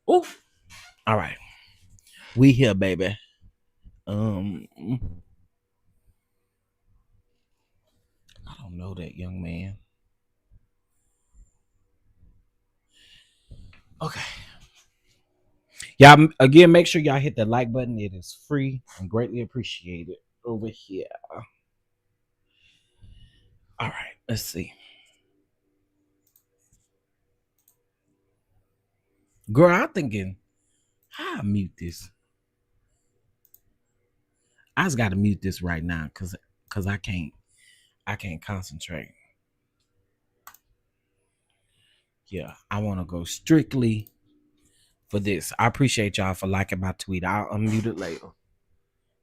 Oh, all right. We here, baby. I don't know that young man. Okay. Y'all, again, make sure y'all hit the like button. It is free and greatly appreciated over here. All right, let's see. Girl, I'm thinking, how I mute this? I just gotta mute this right now because I can't concentrate. Yeah, I want to go strictly for this. I appreciate y'all for liking my tweet. I'll unmute it later.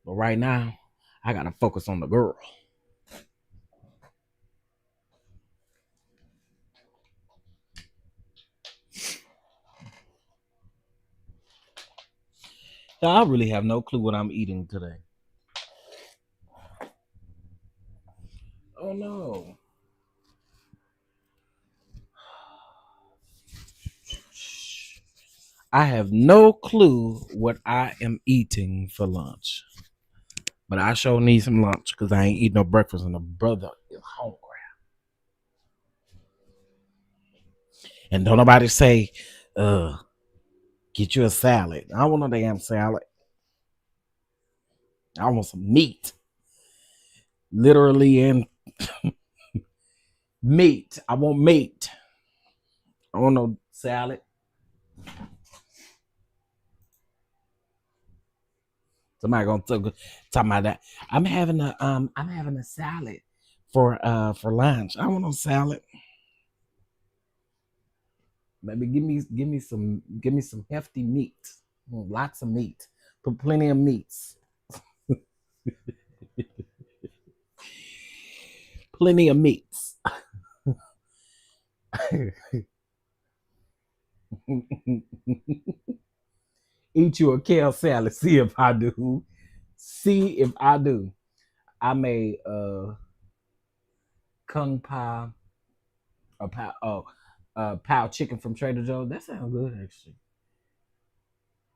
But right now, I gotta focus on the girl. I really have no clue what I'm eating today. Oh no. I have no clue what I am eating for lunch. But I sure need some lunch because I ain't eating no breakfast and the brother is hungry. And don't nobody say, get you a salad. I don't want no damn salad. I want some meat. Literally and meat. I want meat. I want no salad. Somebody gonna talk about that. I'm having a salad for lunch. I want no salad. Maybe give me some hefty meat. Lots of meat. Put plenty of meats. Plenty of meats. Eat you a kale salad. See if I do. See if I do. I made kung pao pow chicken from Trader Joe's. That sounds good actually.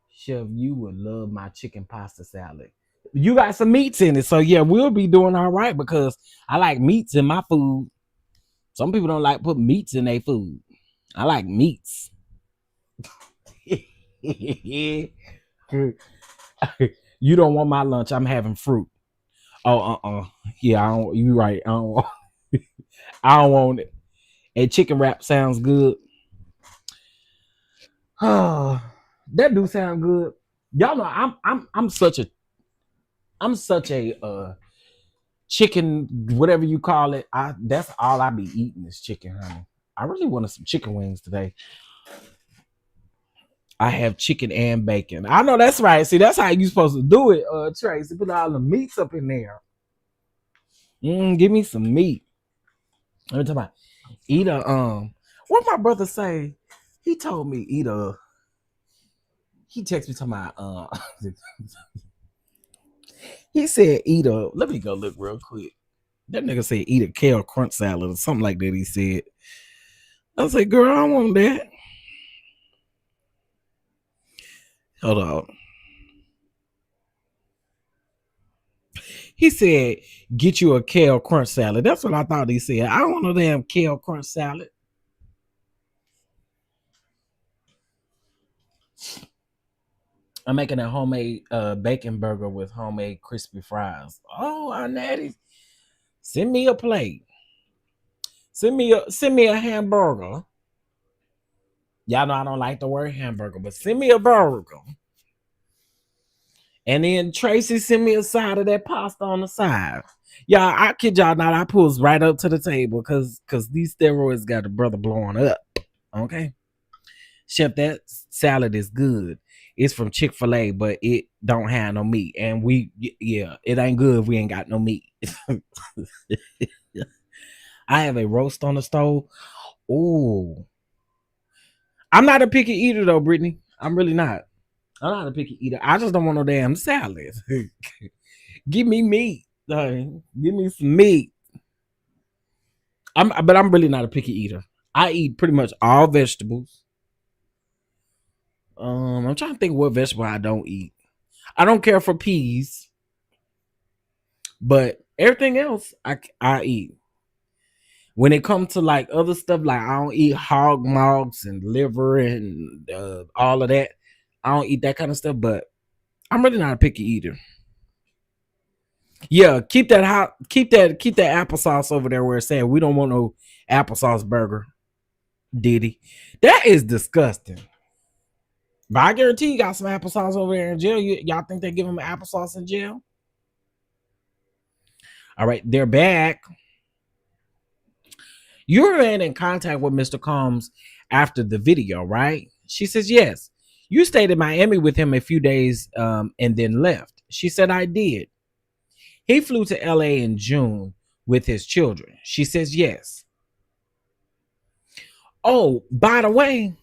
Chef, you would love my chicken pasta salad. You got some meats in it, so yeah, we'll be doing all right because I like meats in my food. Some people don't like put meats in their food. I like meats. You don't want my lunch. I'm having fruit. Oh, yeah, I don't. You right. I don't want. I don't want it. A chicken wrap sounds good. Oh, that do sound good. Y'all know I'm such a chicken, whatever you call it. That's all I be eating is chicken, honey. I really wanted some chicken wings today. I have chicken and bacon. I know that's right. See, that's how you supposed to do it, Tracy. Put all the meats up in there. Give me some meat. Let me talk about eat a what my brother say. He told me he texted me talking about he said eat a, let me go look real quick. That nigga said eat a kale crunch salad or something like that. He said. I said, girl, I don't want that. Hold on. He said, get you a kale crunch salad. That's what I thought he said. I don't want no damn kale crunch salad. I'm making a homemade bacon burger with homemade crispy fries. Oh, Natty, send me a plate. Send me a hamburger. Y'all know I don't like the word hamburger, but send me a burger. And then Tracy sent me a side of that pasta on the side. Y'all, I kid y'all not, I pulls right up to the table because these steroids got the brother blowing up. Okay. Chef, that salad is good. It's from Chick-fil-A, but it don't have no meat. And it ain't good if we ain't got no meat. I have a roast on the stove. Ooh. I'm not a picky eater though, Brittany. I'm really not. I'm not a picky eater. I just don't want no damn salad. Give me meat. Give me some meat. But I'm really not a picky eater. I eat pretty much all vegetables. I'm trying to think what vegetable I don't eat. I don't care for peas, but everything else I eat. When it comes to like other stuff, like I don't eat hog mugs and liver and all of that. I don't eat that kind of stuff, but I'm really not a picky eater. Yeah, keep that applesauce over there where it's saying we don't want no applesauce burger. Diddy. That is disgusting. But I guarantee you got some applesauce over there in jail. Y'all think they give them applesauce in jail? All right, they're back. You were in contact with Mr. Combs after the video, right? She says, yes. You stayed in Miami with him a few days and then left. She said, I did. He flew to LA in June with his children. She says, yes. Oh, by the way,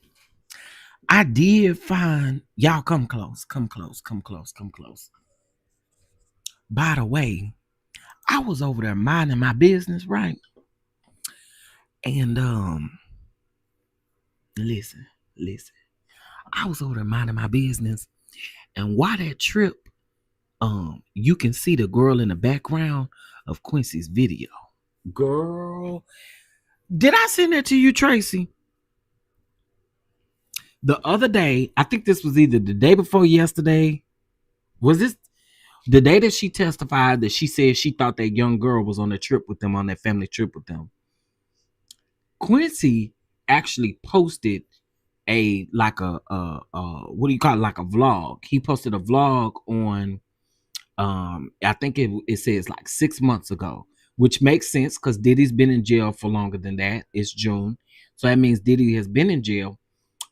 I did find, y'all come close. By the way, I was over there minding my business, right? And listen. I was over there minding my business. And while that trip, you can see the girl in the background of Quincy's video. Girl, did I send that to you, Tracy? The other day, I think this was either the day before yesterday. Was this the day that she testified that she said she thought that young girl was on a trip with them, on that family trip with them? Quincy actually posted a what do you call it, like a vlog. He posted a vlog on I think it says like 6 months ago, which makes sense because Diddy's been in jail for longer than that. It's June, so that means Diddy has been in jail.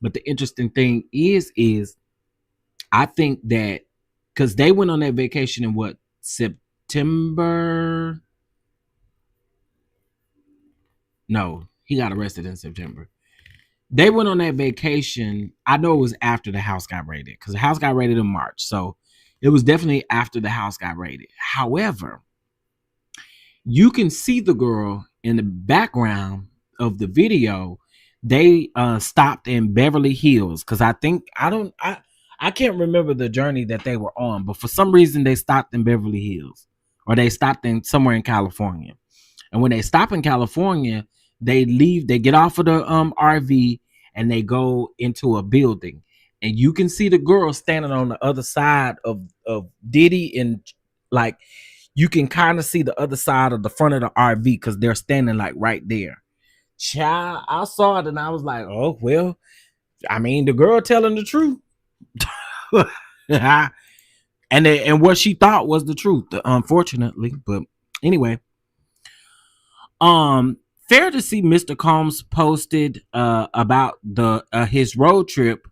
But the interesting thing is I think that because they went on that vacation in what, September? No, he got arrested in September. They went on that vacation. I know it was after the house got raided because the house got raided in March. So it was definitely after the house got raided. However, you can see the girl in the background of the video. They stopped in Beverly Hills because I can't remember the journey that they were on, but for some reason they stopped in Beverly Hills, or they stopped in somewhere in California. And when they stop in California, they get off of the RV and they go into a building. And you can see the girl standing on the other side of Diddy, and like you can kind of see the other side of the front of the RV because they're standing like right there. Child, I saw it and I was like, oh, well, I mean, the girl telling the truth. and what she thought was the truth, unfortunately. But anyway, fair to see Mr. Combs posted about his road trip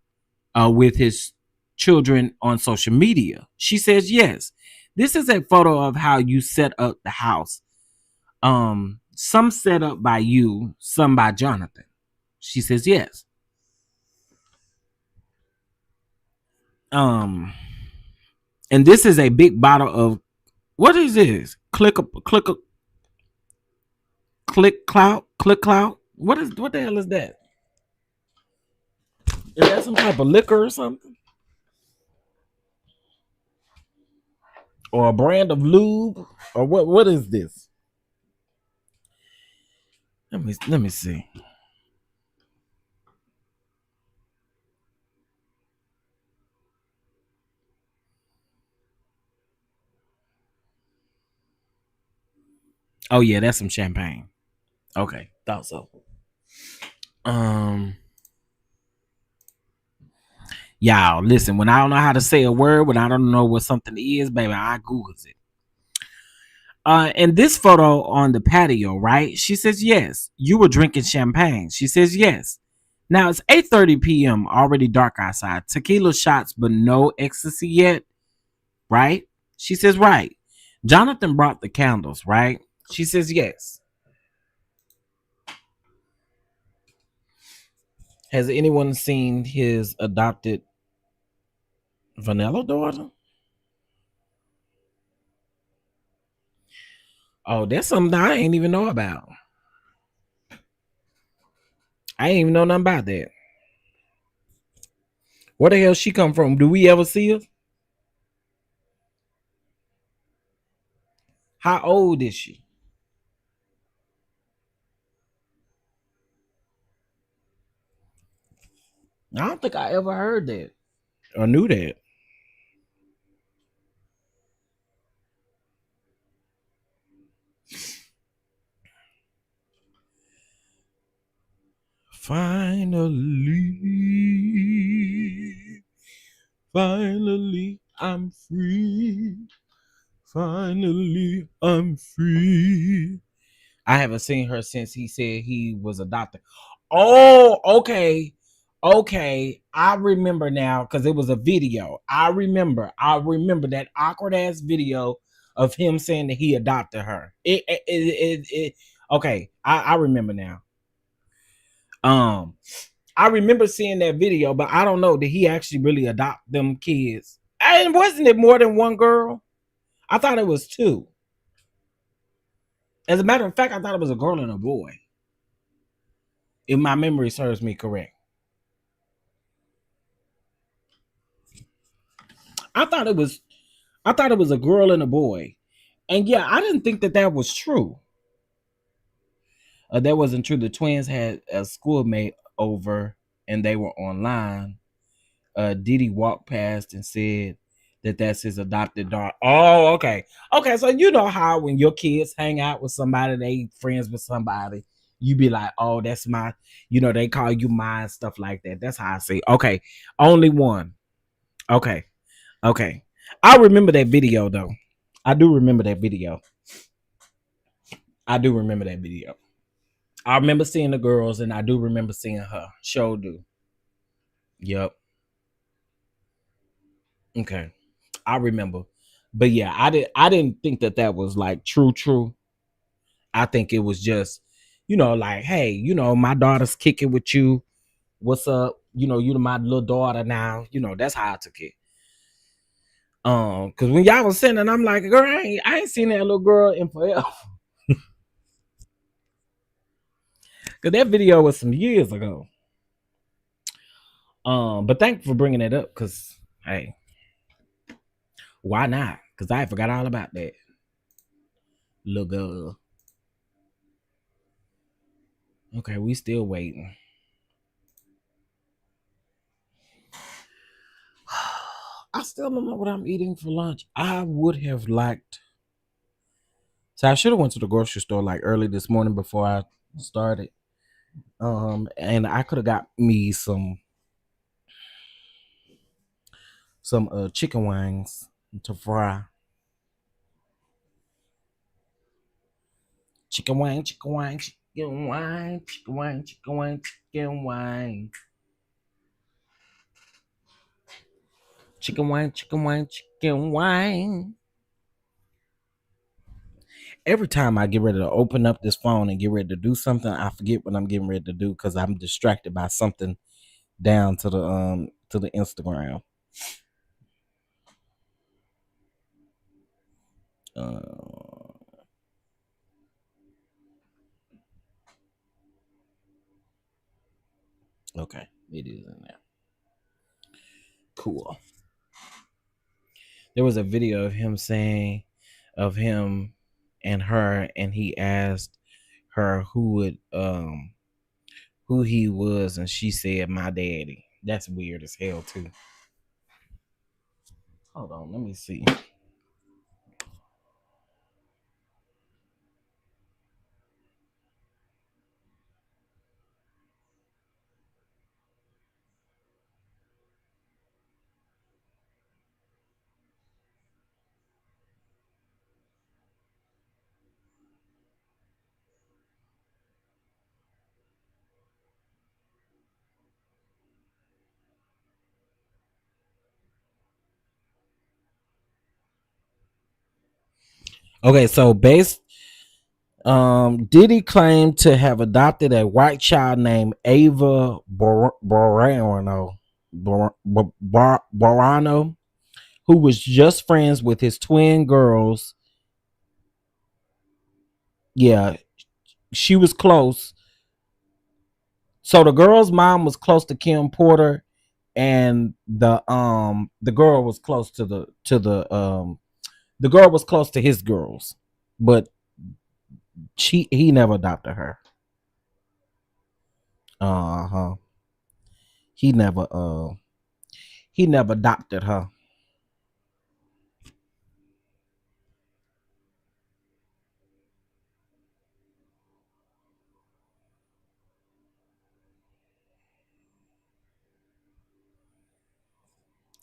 with his children on social media. She says, yes, this is a photo of how you set up the house. Some set up by you, some by Jonathan. She says, yes. And this is a big bottle of, what is this? Click clout. What the hell is that? Is that some type of liquor or something? Or a brand of lube? Or what is this? Let me see. Oh yeah, that's some champagne. Okay, thought so. Y'all, listen, when I don't know how to say a word, when I don't know what something is, baby, I Googles it. And this photo on the patio, right? She says, yes, you were drinking champagne. She says, yes. Now it's 8:30 p.m., already dark outside. Tequila shots, but no ecstasy yet, right? She says, right. Jonathan brought the candles, right? She says, yes. Has anyone seen his adopted vanilla daughter? Oh, that's something I ain't even know about. I ain't even know nothing about that. Where the hell she come from? Do we ever see her? How old is she? I don't think I ever heard that or knew that. Finally, I'm free. Finally, I'm free. I haven't seen her since he said he was adopted. Oh, okay. Okay. I remember now because it was a video. I remember that awkward ass video of him saying that he adopted her. Okay. I remember now. I remember seeing that video, but I don't know. Did he actually really adopt them kids? And wasn't it more than one girl? I thought it was two. As a matter of fact, I thought it was a girl and a boy. If my memory serves me correct. I thought it was a girl and a boy. And yeah, I didn't think that was true. That wasn't true. The twins had a schoolmate over and they were online. Didi walked past and said that that's his adopted daughter. Oh, okay. Okay, so you know how when your kids hang out with somebody, they friends with somebody, you be like, oh, that's my, they call you mine, stuff like that. That's how I say. Okay, only one. Okay. I remember that video though. I do remember that video. I remember seeing the girls and I do remember seeing her. Sure do. Yep. Okay. I remember. But yeah, I didn't think that was like true. I think it was just, like, hey, my daughter's kicking with you. What's up? You my little daughter now. That's how I took it. Because when y'all was sending, I'm like, girl, I ain't seen that little girl in forever. Because that video was some years ago. But thank you for bringing it up. Because hey, why not? Because I forgot all about that little girl. Okay, we still waiting. I still don't know what I'm eating for lunch. I would have liked. So I should have went to the grocery store like early this morning before I started. And I could have got me some chicken wings to fry. Chicken wing. Every time I get ready to open up this phone and get ready to do something, I forget what I'm getting ready to do because I'm distracted by something down to the Instagram. Uh, okay, it is in there. Cool. There was a video of him saying, of him and her, and he asked her who he was, and she said, "My daddy." That's weird as hell too. Hold on, let me see. Okay, so Diddy claimed to have adopted a white child named Ava Borano, who was just friends with his twin girls. Yeah, she was close. So the girl's mom was close to Kim Porter, and the girl was close to the girl was close to his girls, but he never adopted her. Uh-huh. He never he never adopted her.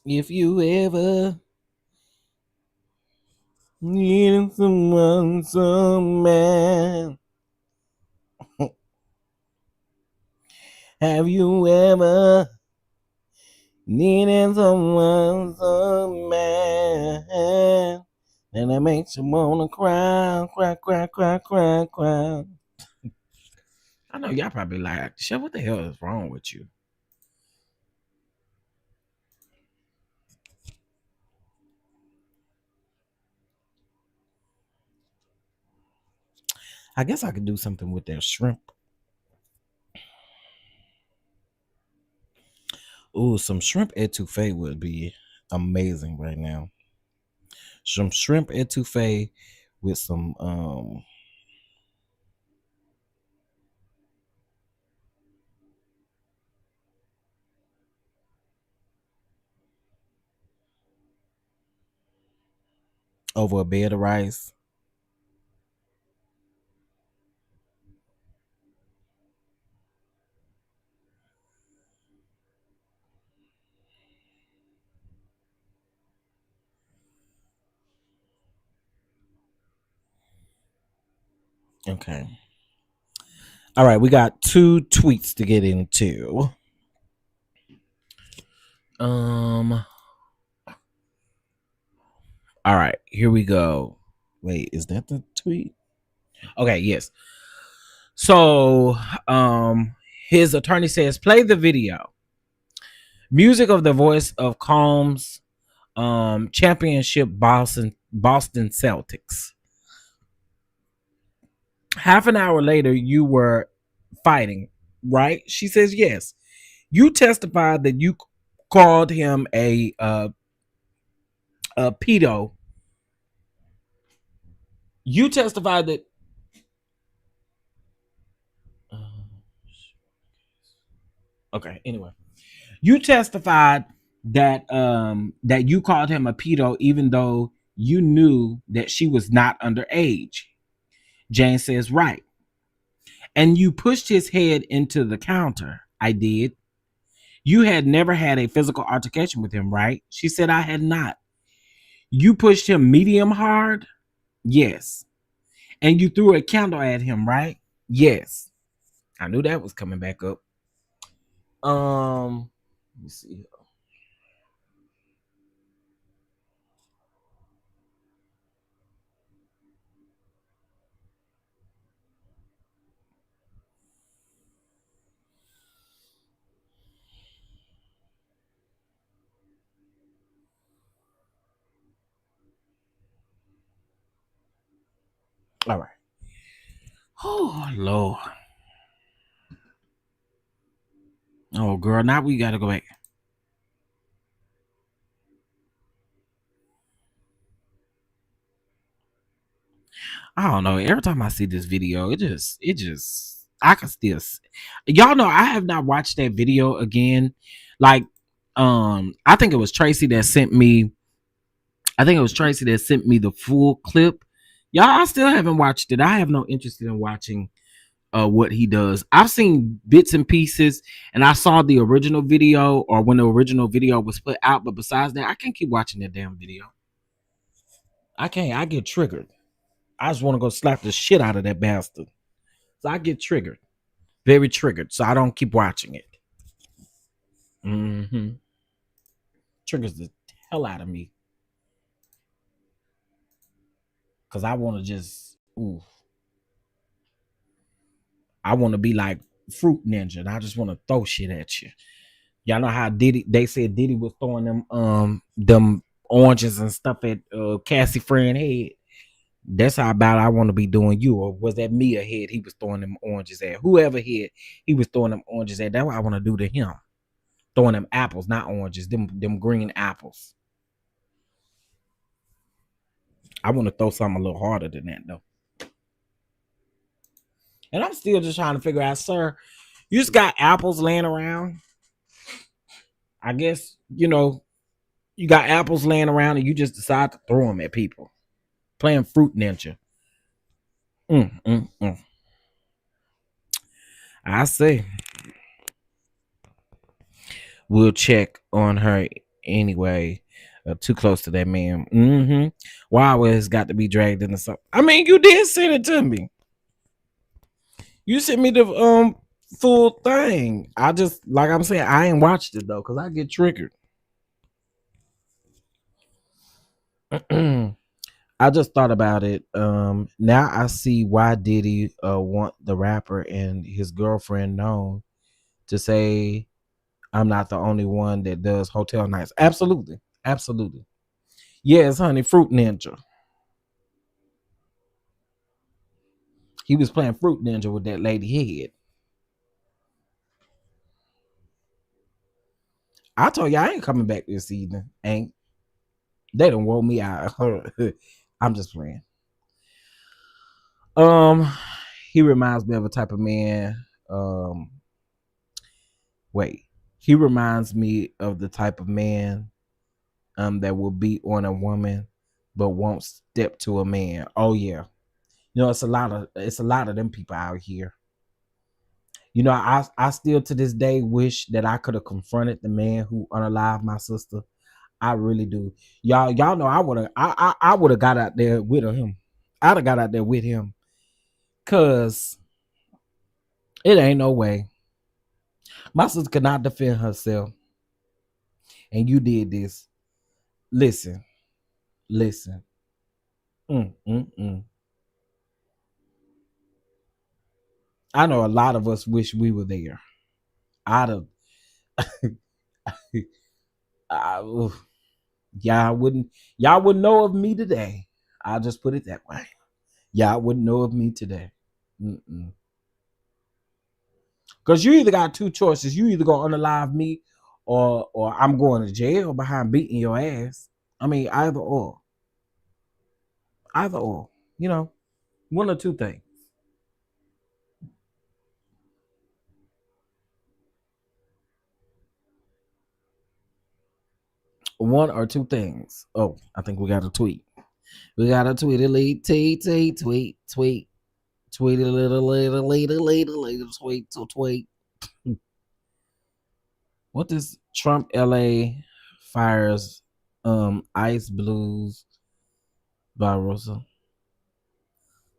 If you ever needed someone, some man, have you ever needed someone, some man, and it makes you wanna cry, cry, cry, cry, cry, cry. I know y'all probably like, shit, what the hell is wrong with you? I guess I could do something with that shrimp. Ooh, some shrimp etouffee would be amazing right now. Some shrimp etouffee with some over a bed of rice. Okay. All right, we got two tweets to get into. Um all right, here we go. Wait, is that the tweet? Okay, yes. So, his attorney says play the video. Music of the voice of Combs championship Boston Celtics. Half an hour later, you were fighting, right? She says yes. You testified that you called him a pedo. You testified that. Okay. Anyway, you testified that you called him a pedo, even though you knew that she was not underage. Jane says right, and you pushed his head into the counter. I did. You had never had a physical altercation with him, right? She said I had not. You pushed him medium hard. Yes. And you threw a candle at him, right? Yes. I knew that was coming back up. Let me see. All right. Oh Lord. Oh girl, now we gotta go back. I don't know. Every time I see this video, I can still. Y'all know I have not watched that video again. Like, I think it was Tracy that sent me. I think it was Tracy that sent me the full clip. Y'all, I still haven't watched it. I have no interest in watching what he does. I've seen bits and pieces, and I saw the original video or when the original video was put out. But besides that, I can't keep watching that damn video. I can't. I get triggered. I just want to go slap the shit out of that bastard. So I get triggered, very triggered. So I don't keep watching it. Mm-hmm. Triggers the hell out of me because I want to just, ooh, I want to be like Fruit Ninja, and I just want to throw shit at you. Y'all know how Diddy? They said Diddy was throwing them oranges and stuff at Cassie friend head. That's how bad I want to be doing you. Or was that Mia head he was throwing them oranges at? Whoever head he was throwing them oranges at. That's what I want to do to him. Throwing them apples, not oranges. Them green apples. I want to throw something a little harder than that though. And I'm still just trying to figure out, sir, you just got apples laying around. I guess, you got apples laying around and you just decide to throw them at people. Playing Fruit Ninja. I say. We'll check on her anyway. Too close to that man. Why always got to be dragged into something? I mean, you did send it to me. You sent me the full thing. I just, like I'm saying, I ain't watched it though, because I get triggered. I just thought about it. Now I see why Diddy want the rapper and his girlfriend known to say I'm not the only one that does hotel nights. Absolutely. Absolutely. Yes, honey, Fruit Ninja. He was playing Fruit Ninja with that lady head. I told you I ain't coming back this evening. Ain't. They done wore me out. I'm just playing. He reminds me of a type of man. He reminds me of the type of man that will beat on a woman but won't step to a man. Oh yeah. It's a lot of them people out here. I still to this day wish that I could have confronted the man who unalived my sister. I really do. Y'all know I would have got out there with him. I'd have got out there with him. Cause it ain't no way. My sister could not defend herself. And you did this. Listen. I know a lot of us wish we were there. I'd have y'all wouldn't know of me today. I'll just put it that way. Y'all wouldn't know of me today. Because you either got two choices. You either gonna unalive me or I'm going to jail behind beating your ass. I mean, either or. Either or. One or two things. One or two things. Oh, I think we got a tweet. We got a tweet. Tweet. Tweet a little tweet. What does Trump LA fires Ice Blues by Rosa?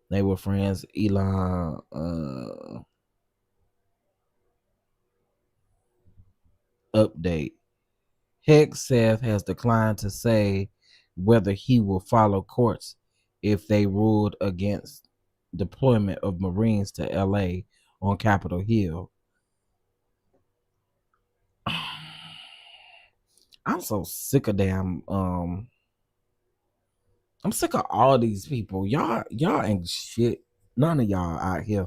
They were friends. Elon update. Hegseth has declined to say whether he will follow courts if they ruled against deployment of Marines to LA on Capitol Hill. I'm so sick of damn I'm sick of all these people. Y'all ain't shit. None of y'all out here.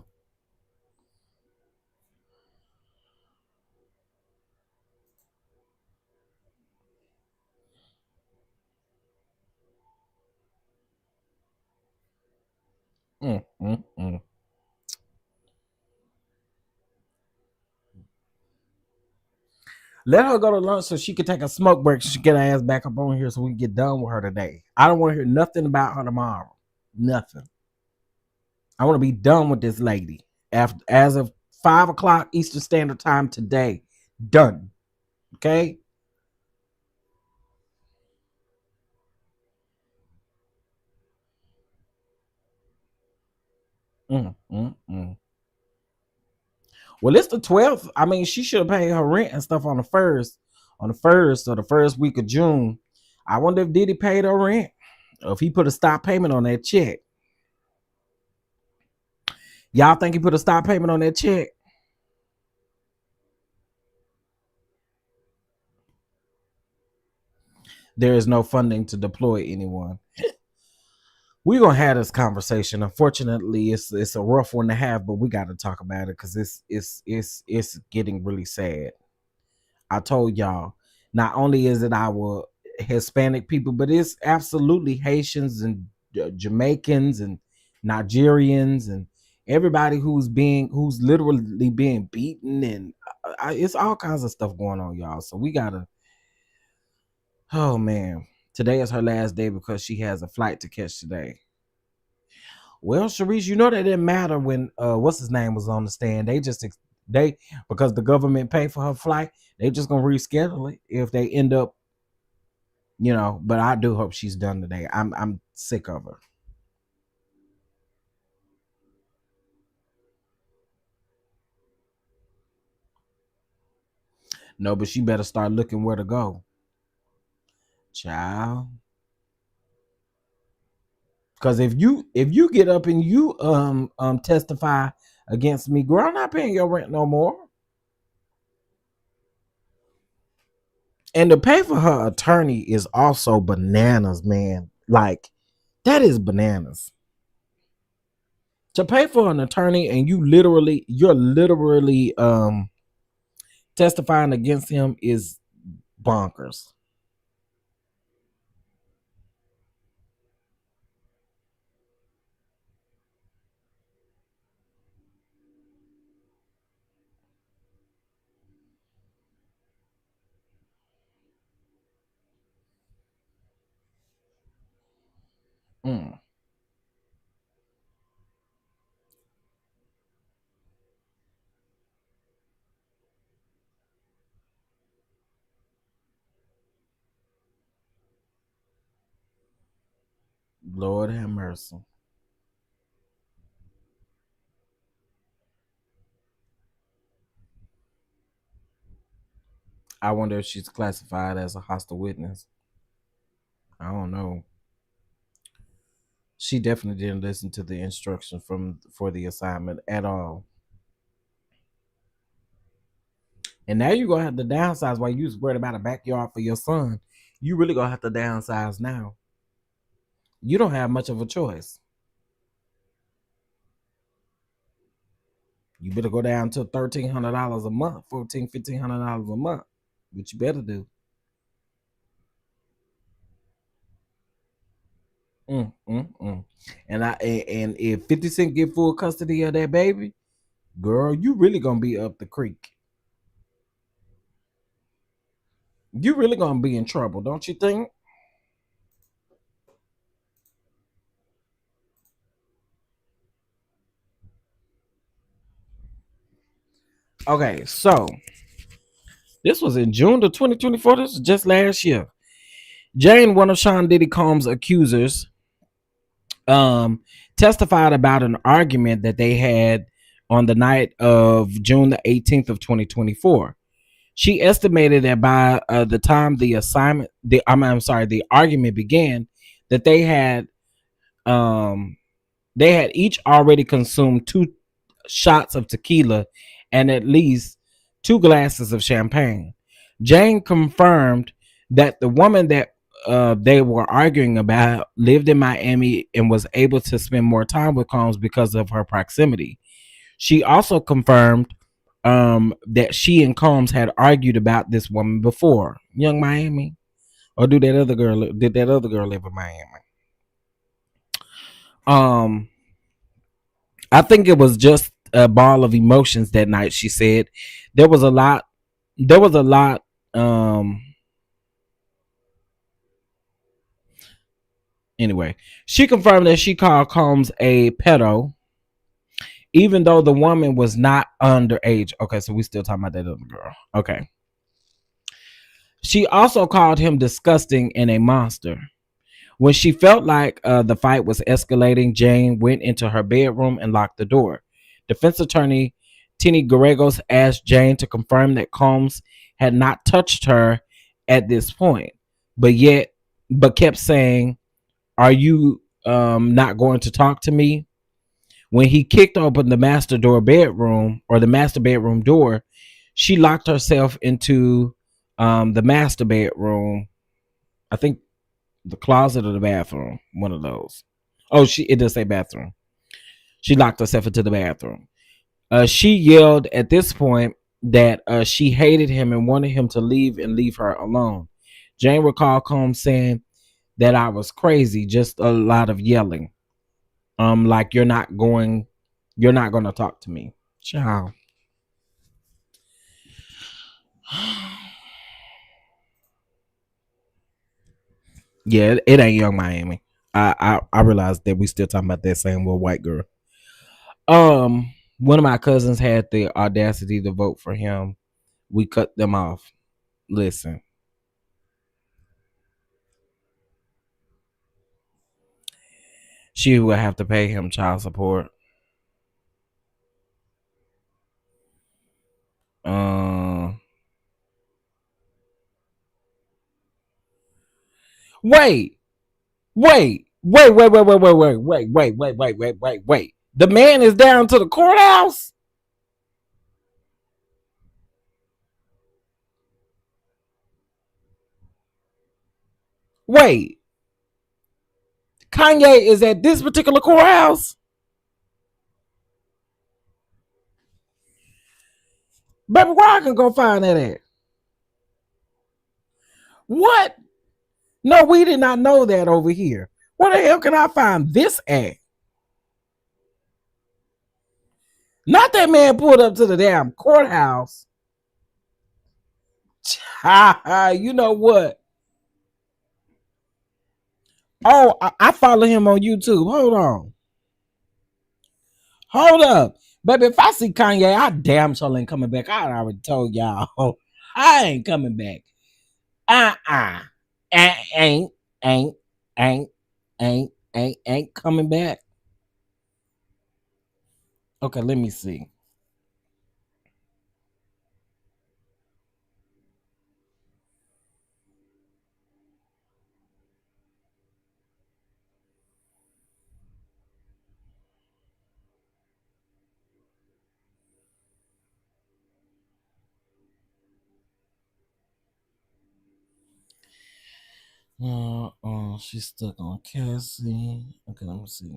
Mm, mm, mm. Let her go to lunch so she can take a smoke break. So she get her ass back up on here so we can get done with her today. I don't want to hear nothing about her tomorrow. Nothing. I want to be done with this lady after as of 5 o'clock Eastern Standard Time today. Done. Okay. Mm, mm, mm. Well, it's the 12th. I mean, she should have paid her rent and stuff on the first or the first week of June. I wonder if Diddy paid her rent or if he put a stop payment on that check. Y'all think he put a stop payment on that check? There is no funding to deploy anyone. We're gonna have this conversation. Unfortunately, it's a rough one to have, but we got to talk about it because it's getting really sad. I told y'all, not only is it our Hispanic people, but it's absolutely Haitians and Jamaicans and Nigerians and everybody who's literally being beaten, and it's all kinds of stuff going on, y'all. So we gotta. Oh man, today is her last day because she has a flight to catch today. Well, Sharice, you know that didn't matter when what's his name was on the stand. They because the government paid for her flight, they just gonna reschedule it if they end up, But I do hope she's done today. I'm sick of her. No, but she better start looking where to go, child. Because if you get up and you testify against me, girl, I'm not paying your rent no more. And to pay for her attorney is also bananas, man. Like, that is bananas. To pay for an attorney and you're literally testifying against him is bonkers. Mm. Lord have mercy. I wonder if she's classified as a hostile witness. I don't know. She definitely didn't listen to the instruction for the assignment at all. And now you're gonna have to downsize while you was worried about a backyard for your son. You really gonna have to downsize now. You don't have much of a choice. You better go down to $1,300 a month, $1,500 a month. What you better do. Mm, mm, mm. And if 50 Cent get full custody of that baby, girl, you really gonna be up the creek. You really gonna be in trouble, don't you think? Okay, so this was in June of 2024. This was just last year. Jane, one of Sean Diddy Combs' accusers, testified about an argument that they had on the night of June the 18th of 2024. She estimated that by the time the argument began, that they had each already consumed 2 shots of tequila and at least 2 glasses of champagne. Jane confirmed that the woman that they were arguing about lived in Miami and was able to spend more time with Combs because of her proximity. She also confirmed that she and Combs had argued about this woman before. Young Miami, or did that other girl live in Miami? Um, I think it was just a ball of emotions that night. She said there was a lot. There was a lot. Anyway, she confirmed that she called Combs a pedo, even though the woman was not underage. Okay, so we still talking about that other girl. Okay. She also called him disgusting and a monster. When she felt like the fight was escalating, Jane went into her bedroom and locked the door. Defense attorney Tini Gallegos asked Jane to confirm that Combs had not touched her at this point, but kept saying, "Are you not going to talk to me?" When he kicked open the master bedroom door, she locked herself into the master bedroom. I think the closet or the bathroom, one of those. Oh, it does say bathroom. She locked herself into the bathroom. She yelled at this point that she hated him and wanted him to leave and leave her alone. Jane recalled Combs saying that I was crazy, just a lot of yelling. Like you're not going to talk to me. Ciao. Yeah, it ain't Young Miami. I realized that we still talking about that same little white girl. One of my cousins had the audacity to vote for him. We cut them off. Listen, she will have to pay him child support. Wait, wait. The man is down to the courthouse. Wait, Kanye is at this particular courthouse. Baby, where I can go find that at? What? No, we did not know that over here. Where the hell can I find this at? Not that man pulled up to the damn courthouse. You know what? Oh, I follow him on YouTube. Hold up. Baby, if I see Kanye, I damn sure ain't coming back. I already told y'all. I ain't coming back. Uh-uh. Ain't, ain't, ain't, ain't coming back. Okay, let me see. She's stuck on Cassie. Okay, let me see.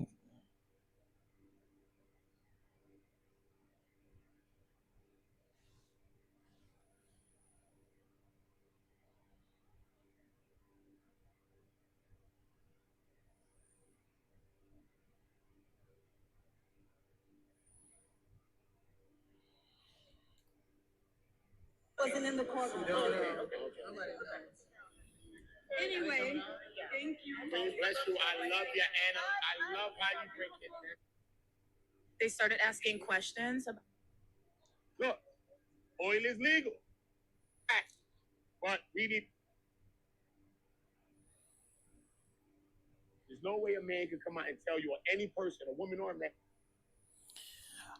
Wasn't in the courtroom. Anyway, thank you. Bless you. I love you, Anna. I love how you drink it. They started asking questions about. Look, oil is legal. But we need. There's no way a man can come out and tell you, or any person, a woman or a man.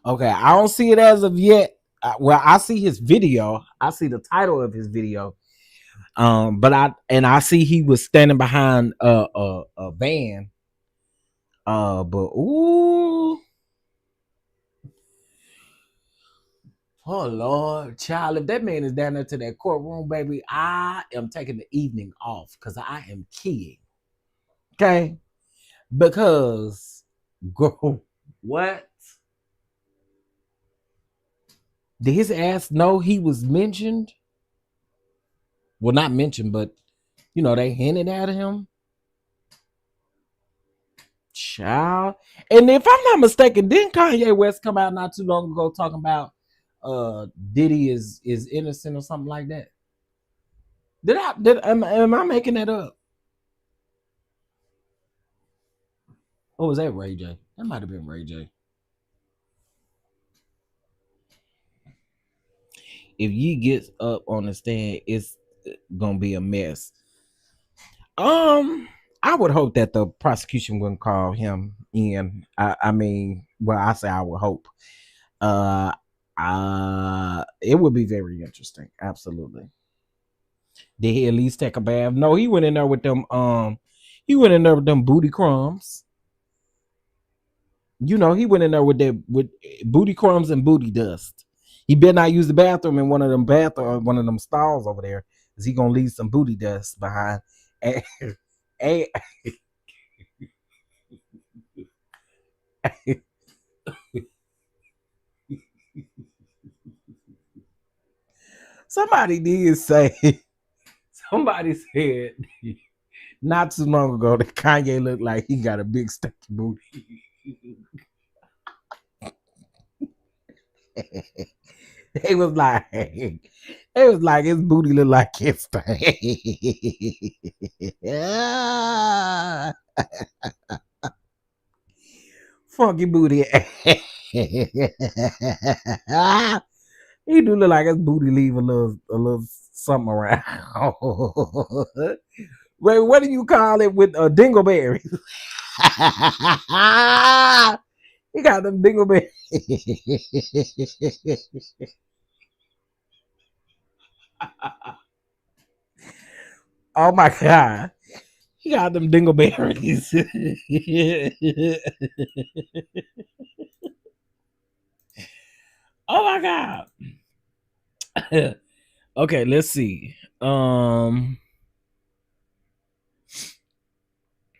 Okay, I don't see it as of yet. Well, I see his video. I see the title of his video. But I see he was standing behind a van. But ooh, Oh Lord, child, if that man is down there to that courtroom, baby, I am taking the evening off because I am keying. Okay? Because girl, what? Did his ass know he was mentioned? Well, not mentioned, but you know, they hinted at him. Child. And if I'm not mistaken, didn't Kanye West come out not too long ago talking about Diddy is innocent or something like that? Am I making that up? Or was that Ray J? That might have been Ray J. If Ye gets up on the stand, it's gonna be a mess. I would hope that the prosecution wouldn't call him in. I mean, well, I say I would hope. Uh, it would be very interesting. Absolutely. Did he at least take a bath? No, he went in there with them. He went in there with them booty crumbs. You know, he went in there with booty crumbs and booty dust. He better not use the bathroom in one of them stalls over there, cause he gonna leave some booty dust behind. And, somebody did say, somebody said not too long ago that Kanye looked like he got a big sticky booty. It was like his booty looked like his funky booty. He do look like his booty leave a little something around. Wait, what do you call it with dingleberries? He got them dingleberries. Oh my God. He got them dingleberries. Oh my God. Okay, let's see.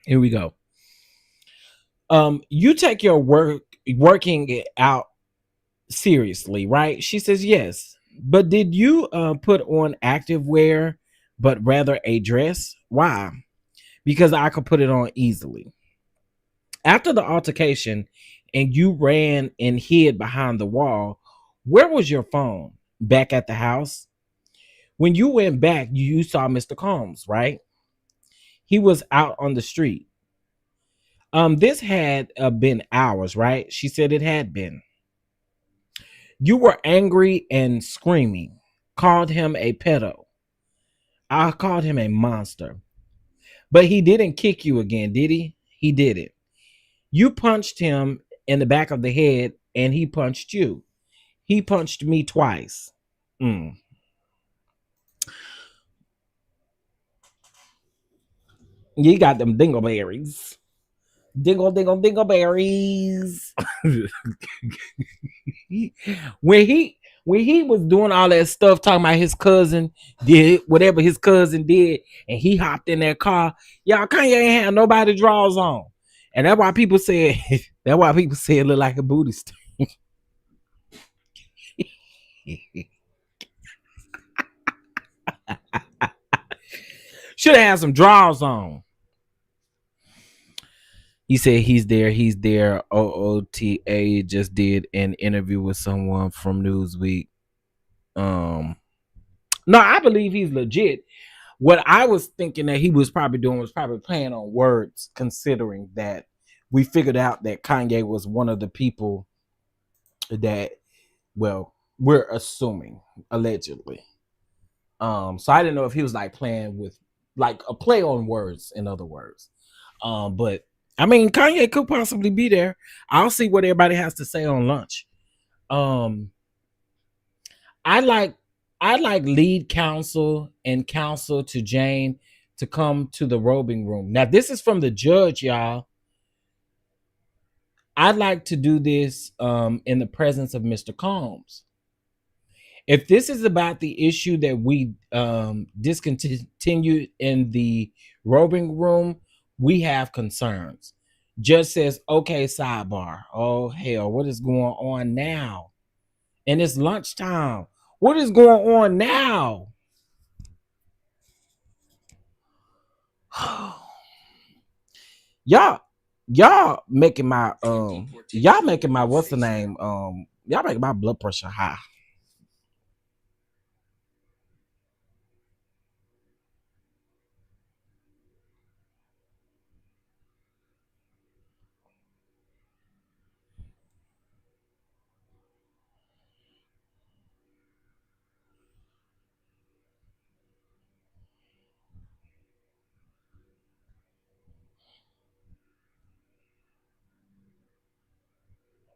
Here we go. You take your working it out seriously, right? She says yes. But did you put on activewear, but rather a dress? Why? Because I could put it on easily. After the altercation and you ran and hid behind the wall, where was your phone? Back at the house? When you went back, you saw Mr. Combs, right? He was out on the street. This had been hours, right? She said it had been. You were angry and screaming, called him a pedo. I called him a monster. But he didn't kick you again, did he? He did it. You punched him in the back of the head and he punched you. He punched me twice. You got them dingleberries. Dingleberries. when he was doing all that stuff, talking about his cousin did whatever his cousin did, and he hopped in that car. Y'all, Kanye ain't had nobody draws on, and that's why people said it looked like a booty stick. Should have had some draws on. He said he's there. OOTA just did an interview with someone from Newsweek. No, I believe he's legit. What I was thinking that he was probably doing was probably playing on words, considering that we figured out that Kanye was one of the people that, well, we're assuming allegedly. So I didn't know if he was like playing with like a play on words, in other words. But I mean, Kanye could possibly be there. I'll see what everybody has to say on lunch. I like lead counsel and counsel to Jane to come to the robing room. Now, this is from the judge, y'all. I'd like to do this in the presence of Mr. Combs. If this is about the issue that we discontinued in the roving room, we have concerns. Judge says, okay, sidebar. Oh, hell, what is going on now? And it's lunchtime. What is going on now? y'all making my what's the name? Y'all making my blood pressure high.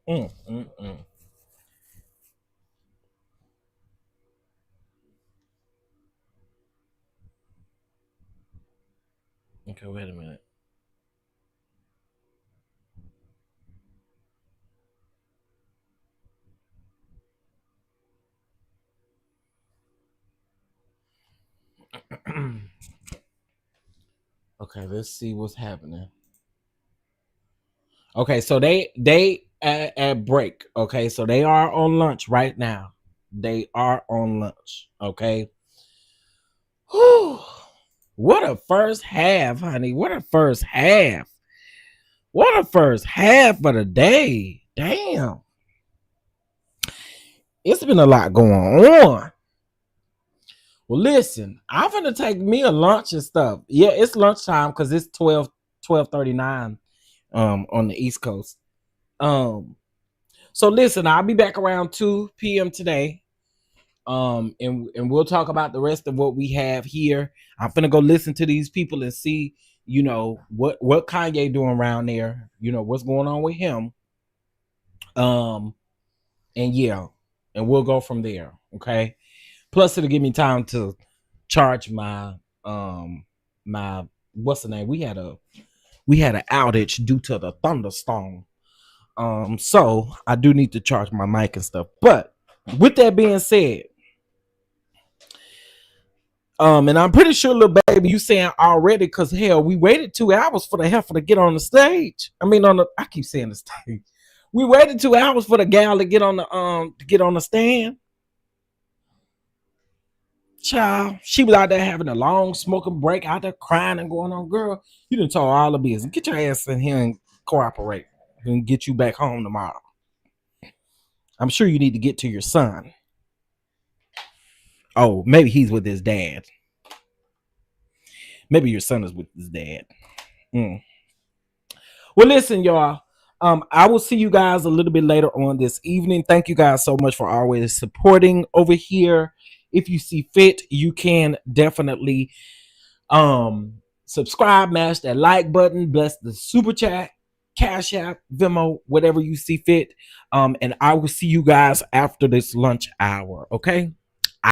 Mm, mm, mm. Okay, wait a minute. Okay, let's see what's happening. Okay, so they at break. Okay, so they are on lunch right now. They are on lunch. Okay. Whew. What a first half, honey. What a first half. What a first half of the day. Damn. It's been a lot going on. Well, listen, I'm gonna take me a lunch and stuff. Yeah, it's lunchtime because it's 12:39 on the East Coast. So listen, I'll be back around 2 p.m. today. And we'll talk about the rest of what we have here. I'm gonna go listen to these people and see, you know, what Kanye doing around there, you know, what's going on with him. And yeah, and we'll go from there. Okay. Plus, it'll give me time to charge my my what's the name? We had an outage due to the thunderstorm. So I do need to charge my mic and stuff. But with that being said, and I'm pretty sure, little baby, you saying already, because hell, we waited 2 hours for the heifer to get on the stage. I keep saying the stage. We waited 2 hours for the gal to get on the stand. Child, she was out there having a long smoking break, out there crying and going on. Girl, you done told all the business. Get your ass in here and cooperate and get you back home tomorrow. I'm sure you need to get to your son. Oh, maybe he's with his dad. Maybe your son is with his dad. Well, listen, y'all. I will see you guys a little bit later on this evening. Thank you guys so much for always supporting over here. If you see fit, you can definitely subscribe, mash that like button, bless the super chat, Cash App, Venmo, whatever you see fit. And I will see you guys after this lunch hour. Okay.